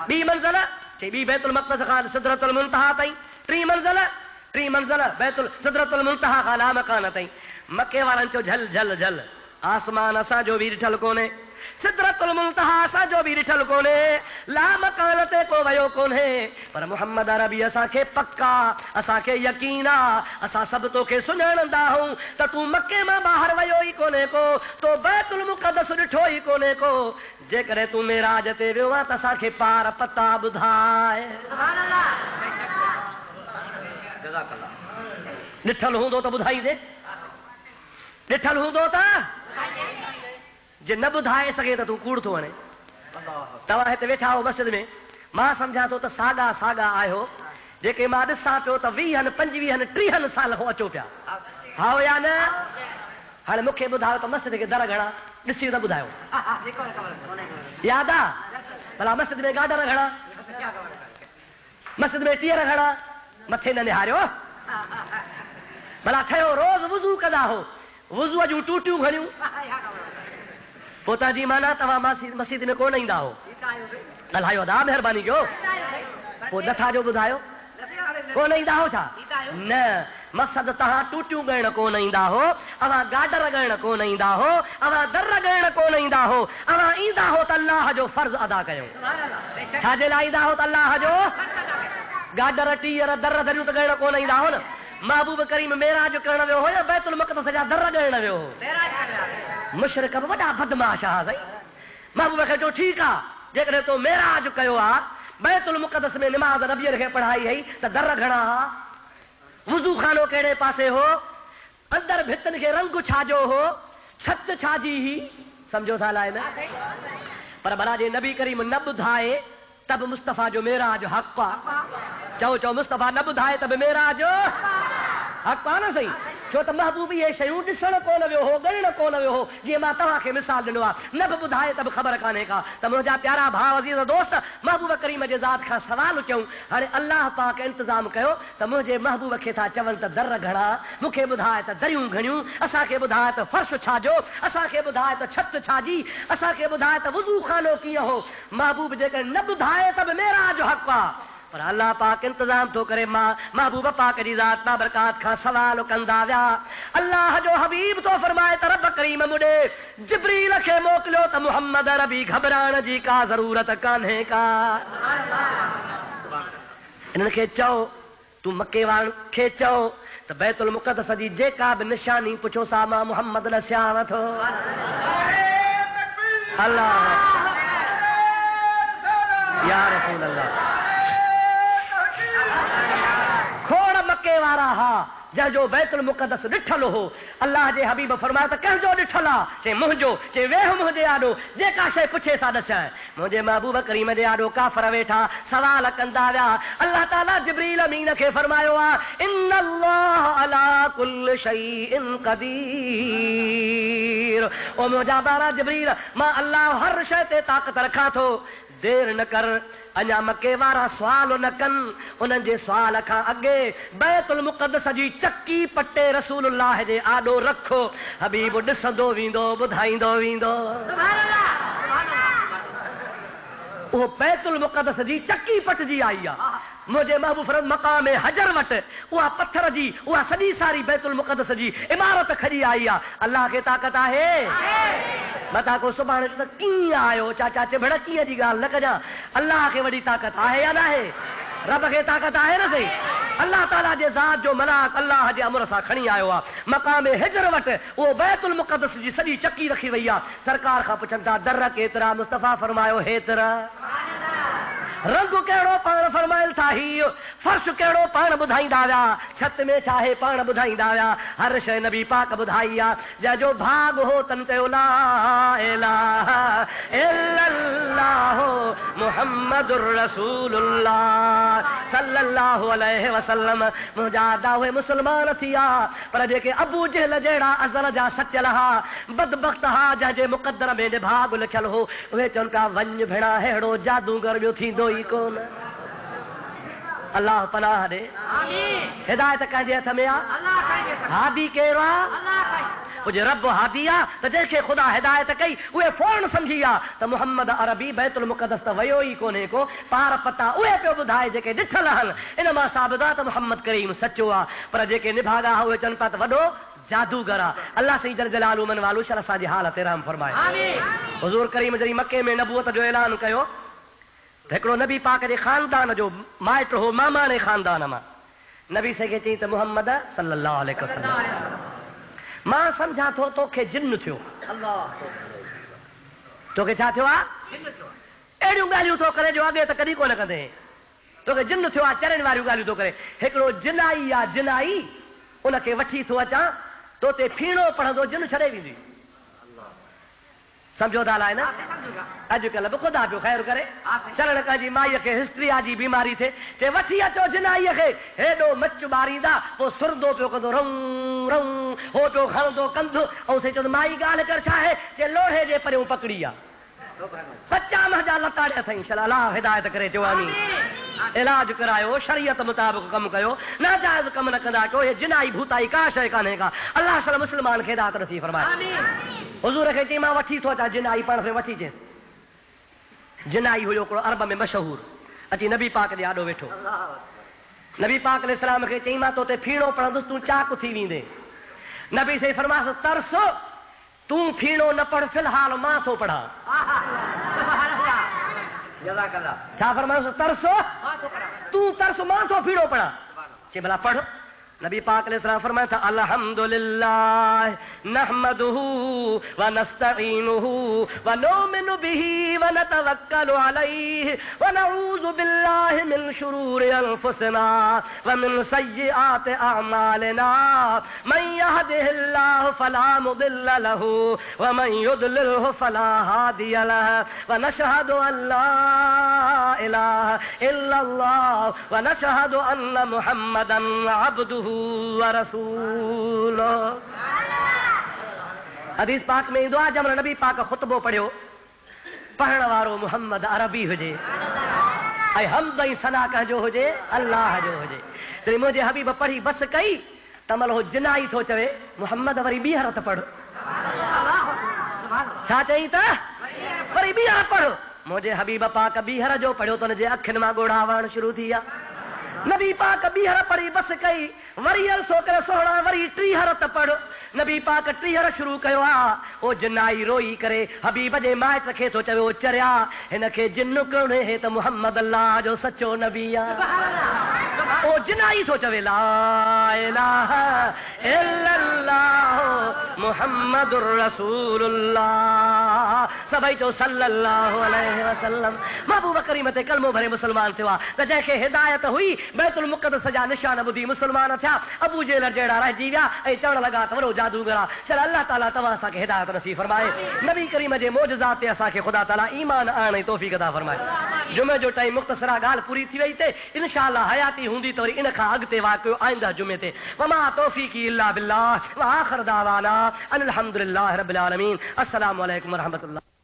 S1: ॿी मंज़िल के ॿी बैतुल मक़दस खां सिदरतुल मुंतहा ताईं, टी मंज़िल बैतुल सिदरतुल मुंतहा खां ला मकान ताईं। मके वारनि चयो झल झल झल, आसमान असांजो बि ॾिठल कोन्हे, सिदरतुल मुंतहा असांजो बि ॾिठल कोन्हे, ला मकान ते को वियो कोन्हे। पर मुहम्मद अरबी असांखे पक्का, असांखे यकीन आहे, असां सभु तोखे सुञाणंदा आहियूं त तूं मके मां ॿाहिरि वियो ई कोन्हे को, तो बैतुल मुक़द्दस ॾिठो ई कोन्हे को। जेकॾहिं तूं मेराज ते वियो आहे त असांखे पार पता ॿुधाए। ॾिठल हूंदो त ॿुधाईंदे, ॾिठल हूंदो त जे न ॿुधाए सघे त तूं कूड़ थो वणे। तव्हां हिते वेठा हो मस्जिद में, मां सम्झां थो त साॻा साॻा आहियो, जेके मां ॾिसां पियो त 20, 25, 30 साल हो अचो पिया। हा या न? हाणे मूंखे ॿुधायो त मस्जिद खे दर घणा ॾिसी त ॿुधायो, यादि आहे? भला मस्जिद में गाडर घणा, मस्जिद में टीअर घणा, मथे न निहारियो। भला ठहियो रोज़ वुज़ू कंदा हो, वुज़ूअ जूं टूटियूं घणियूं, पोता जी माना तव्हां मस्जिद में कोन ईंदा हो। ॻाल्हायो दा, महिरबानी कयो। पोइ नथा जो ॿुधायो, कोन ईंदा हो छा? न, मक़सद तव्हां टूटियूं ॻणण कोन ईंदा हो, अवां गाडर ॻणण कोन ईंदा हो, अवां दर ॻणण कोन ईंदा हो, अवां ईंदा हो त अल्लाह जो फर्ज़ अदा कयो। छाजे लाइ ईंदा हो त अल्लाह जो? गाडर टीअर दर दरियूं त ॻणण कोन ईंदा हो न। महबूब करीम मेराज करण वियो हो या बैतुल मक़दस जा दर ॻणण वियो हो? मुशरिक बि वॾा बदमाश हा साईं। महबूब खे चयो ठीकु आहे, जेकॾहिं तो मेराज कयो आहे, बैतुल मुक़द्दस में निमाज़ नबीअ खे पढ़ाई हुई त दर घणा हा, वुज़ू खानो कहिड़े पासे हो, अंदर भितनि खे रंग छाजो हो, छत छाजी ही, सम्झो था अलाए न? पर भला जे नबी करीम न ॿुधाए त बि मुस्तफ़ा जो मेराज हक़ आहे। चओ मुस्तफ़ा न ॿुधाए त बि मेराज हक़ आहे न सही। छो त महबूब इहे शयूं ॾिसण कोन वियो हो, ॻणण कोन वियो हो। जीअं मां तव्हांखे मिसाल ॾिनो आहे, न बि ॿुधाए त बि ख़बर कान्हे का। त मुंहिंजा प्यारा भाउ अज़ीज़ दोस्त, महबूब करीम जे ज़ात खां सवाल कयूं। हाणे अल्लाह पाक इंतज़ाम कयो त मुंहिंजे महबूब खे था चवनि त दर घणा, मूंखे ॿुधाए त दरियूं घणियूं, असांखे ॿुधाए त फर्श छाजो, असांखे ॿुधाए त छत छाजी, असांखे ॿुधाए त वुज़ू खानो कीअं हो। महबूब जेकर न ॿुधाए त बि मेराज हक़ आहे। पर अल्लाह पाक इंतजाम तो करे महबूब पाक जी ज़ात बाबरकात खां सवाल कंदा विया। अल्लाह जो हबीब तो फरमाए त रब करीम मुडे जिब्रील खे मोकिलियो त मुहम्मद अरबी घबराइण जी का ज़रूरत कान्हे का। इन्हनि खे चओ तूं मके वारनि खे चओ त बैतुल मुक़द्दस जी जेका बि निशानी पुछो सा मां मुहम्मद ॾसियांव थो। अल्लाह या रसूल अल्लाह। खोड़ मके वारा हा जंहिंजो बैतुल मुक़द्दस ॾिठल हो। अल्लाह जे हबीब फरमाया त कंहिंजो ॾिठल आहे? चई मुंहिंजो। चई वेह मुंहिंजे आॾो जेका शइ पुछे सा ॾसाए। मुंहिंजे महबूब करीम जे आॾो काफ़र वेठा सवाल कंदा विया। अल्लाह ताला जिब्रील अमीन खे फरमायो आहे इन्नल्लाह अला कुल्ल शैइन क़दीर। ओ मुंहिंजा बारा जिब्रील मां अल्लाह हर शइ ते ताक़त रखां थो। देर न कर अञा मके वारा सुवाल न कनि। उन्हनि जे सुवाल खां अॻे बैतुल मुक़द्दस जी चकी पटे रसूलुल्लाह जे आॾो रखो। हबीब ॾिसंदो वेंदो ॿुधाईंदो वेंदो। उहो बैतुल मुक़द्दस जी चकी पटजी आई आहे। मुंहिंजे महबूब फरमायो मक़ाम हजर वटि उहा पत्थर जी उहा सॼी सारी बैतुल मुक़द्दस जी इमारत खड़ी आई आहे। अल्लाह खे ताक़त आहे। मता को सुभाणे त कीअं आयो चाचा चिभड़ कीअं जी ॻाल्हि न कजां। अल्लाह खे वॾी ताक़त आहे या न आहे? रब खे ताक़त आहे न सही। अल्लाह ताला जे ज़ात जो मलाक अल्लाह जे अमर सां खणी आयो आहे। मक़ाम हिजर वटि उहो बैतुल मुक़द्दस जी सॼी चकी रखी वई आहे। सरकार खां पुछनि था दर केतिरा? मुस्तफ़ा फरमायो हेतिरा। रंग कहिड़ो पाण फरमाइल था ही। फर्श कहिड़ो पाण ॿुधाईंदा विया। छत में छा आहे पाण ॿुधाईंदा विया। हर शइ नबी पाक ॿुधाई आहे। जंहिंजो भाग हो तन चयो ला इलाहा इल्लल्लाह मुहम्मदुर रसूलुल्लाह सल्लल्लाहु अलैहि वसल्लम। मुंहिंजा दावे मुस्लमान थी विया पर जेके अबू जहल जहिड़ा अज़ल जा सचियल हा बदबख़्त हा जंहिंजे मुक़दर में भाग लिखियल हो उहे चवनि का वञ भेणा अहिड़ो जादूगर ॿियो थींदो ई कोन। अल्लाह पनाह ॾे। हिदायत कंहिंजे हथ में आहे? हादी कहिड़ो आहे? कुझु रब हादी आहे त जंहिंखे ख़ुदा हिदायत कई उहे फौरन सम्झी विया त मुहम्मद अरबी बैतुल मुक़द्दस त वियो ई कोन्हे को। पार पता उहे पियो ॿुधाए जेके ॾिठल आहिनि। इन मां साबित आहे त मुहम्मद करीम सचो आहे। पर जेके निभागा उहे चवनि पिया त वॾो जादूगर आहे। अल्लाह सही जल जलालू मन वालू शल असांजी हालत रहम फरमाए। हुज़ूर करीम जॾहिं मके में नबूअत जो ऐलान कयो त हिकिड़ो नबी पाक जे ख़ानदान जो माइट हो मामाणे ख़ानदान मां नबी से खे चई त मुहम्मद सल्लल्लाहु अलैहि वसल्लम मां सम्झां थो तोखे जिन्न थियो। तोखे छा थियो आहे? अहिड़ियूं ॻाल्हियूं थो करे जो अॻे त कॾहिं कोन कंदे। तोखे जिन्न थियो आहे चरण वारियूं ॻाल्हियूं थो करे। हिकिड़ो जिनाई आहे जिनाई उनखे वठी थो अचां तो ते फीणो पढ़ंदो जिन छॾे वेंदी। सम्झो था अलाए न? अॼुकल्ह बि ख़ुदा पियो ख़ैर करे। चरण जी माईअ खे हिस्ट्रिया जी बीमारी थिए चए वठी अचो जिनाईअ खे। हेॾो मच ॿारींदा पोइ सुरंदो पियो कंदो रऊं रऊं हो पियो खणंदो कंधु ऐं से चवंदो माई ॻाल्हि कर छा आहे? चए लोहे जे परियूं पकड़ी आहे। 50 जा लताड़िया अथई। अलाह हिदायत करे चयो आमीन। इलाज करायो शरीयत मुताबिक़ कमु कयो नाजाइज़ कमु न कंदा कयो। हे जिनाई भूताई का शइ कान्हे का। अल्लाह सल मुस्लमान खे हिदायत नसीब फरमाए। हुज़ूर खे चई मां वठी थो अचां जिनाई पाण खे वठी अचेसि। जिनाई हुयो हिकिड़ो अरब में मशहूर अची नबी पाक जे आॾो वेठो। नबी पाक अलैहिस्सलाम खे चई मां तोते फीणो पढ़ंदुसि तूं चाक थी वेंदे। नबी सही फरमास तरस तूं फीणो न पढ़ फिलहाल मां थो पढ़ां। छा फरमायोसि? तरसो तूं तरस मां थो फीणो पढ़ां। चई भला पढ़। नबी पाक अलैहिस्सलाम फरमाया था अल्हम्दुलिल्लाह नहमदुहु व नस्तईनुहु व नुमिनु बिही व नतवक्कलु अलैहि व नऊज़ु बिल्लाहि मिन शुरूरि अनफुसिना व मिन सय्यिआति अअमालिना मन यहदिहिल्लाहु फला मुदिल्ल लहु व मन युद्लिलहु फला हादिय लहु व नशहदु अन ला इलाहा इल्लल्लाह व नशहदु अन्न मुहम्मदन अब्दुहु हदीस पाक में ईंदो आहे जंहिं नबी पाक ख़ुतबो पढ़ियो पढ़ण वारो मुहम्मद अरबी हुजे ऐं हमद ऐं सना कंहिंजो हुजे अल्लाह जो हुजे। तॾहिं मुंहिंजे हबीब पढ़ी बस कई त महिल हो जिनाई थो चवे मुहम्मद वरी ॿी हरत पढ़। छा चई त? वरी ॿी हरत पढ़। मुझे हबीब पाक बीहर जो पढ़ियो तो जे अखिन मां गोड़ा वण शुरू थिया। नबी पाक बीहर पढ़ी बस कई वरी अरसो करे सोहणा वरी टीहर त पढ़। नबी पाक टीहर शुरू कयो आ। ओ जिनाई रोई करे हबीब जे माइट खे तो चयो चरिया हिन खे जिन कोन्हे हे त मुहम्मद अल्लाह जो सच्चो नबी आ। ओ जिनाई सो चवे ला इलाहा इल्लल्लाह मुहम्मदुर रसूलुल्लाह सभई चो सल्लल्लाहु अलैहि वसल्लम। महबूब करीम ते कलमो भरे मुसलमान थियो आ त जंहिंखे हिदायत हुई बैतुल मुक़द्दस जा निशान ॿुधी मुसलमान थिया। अबू जेहल जहिड़ा रहिजी विया ऐं चवण लॻा त वरो जादूगर आ। चल अल्लाह ताला तव्हां असांखे हिदायत नसीब फरमाए। नबी करीम जे मौजज़ात ते असांखे ख़ुदा ताला ईमान आणण जी तौफ़ीक़ अता फरमाए। जुमे जो टाइम मुख़्तसरा ॻाल्हि पूरी थी वई ते इंशाअल्लाह हयाती हूंदी त वरी इन खां अॻिते वाक़ियो आईंदा जुमे ते। वमा तौफ़ीक़ी इल्ला बिल्लाह व आख़िर दावाना अनिल हम्दुलिल्लाहि रब्बिल आलमीन। अस्सलामु अलैकुम व रहमतुल्लाह।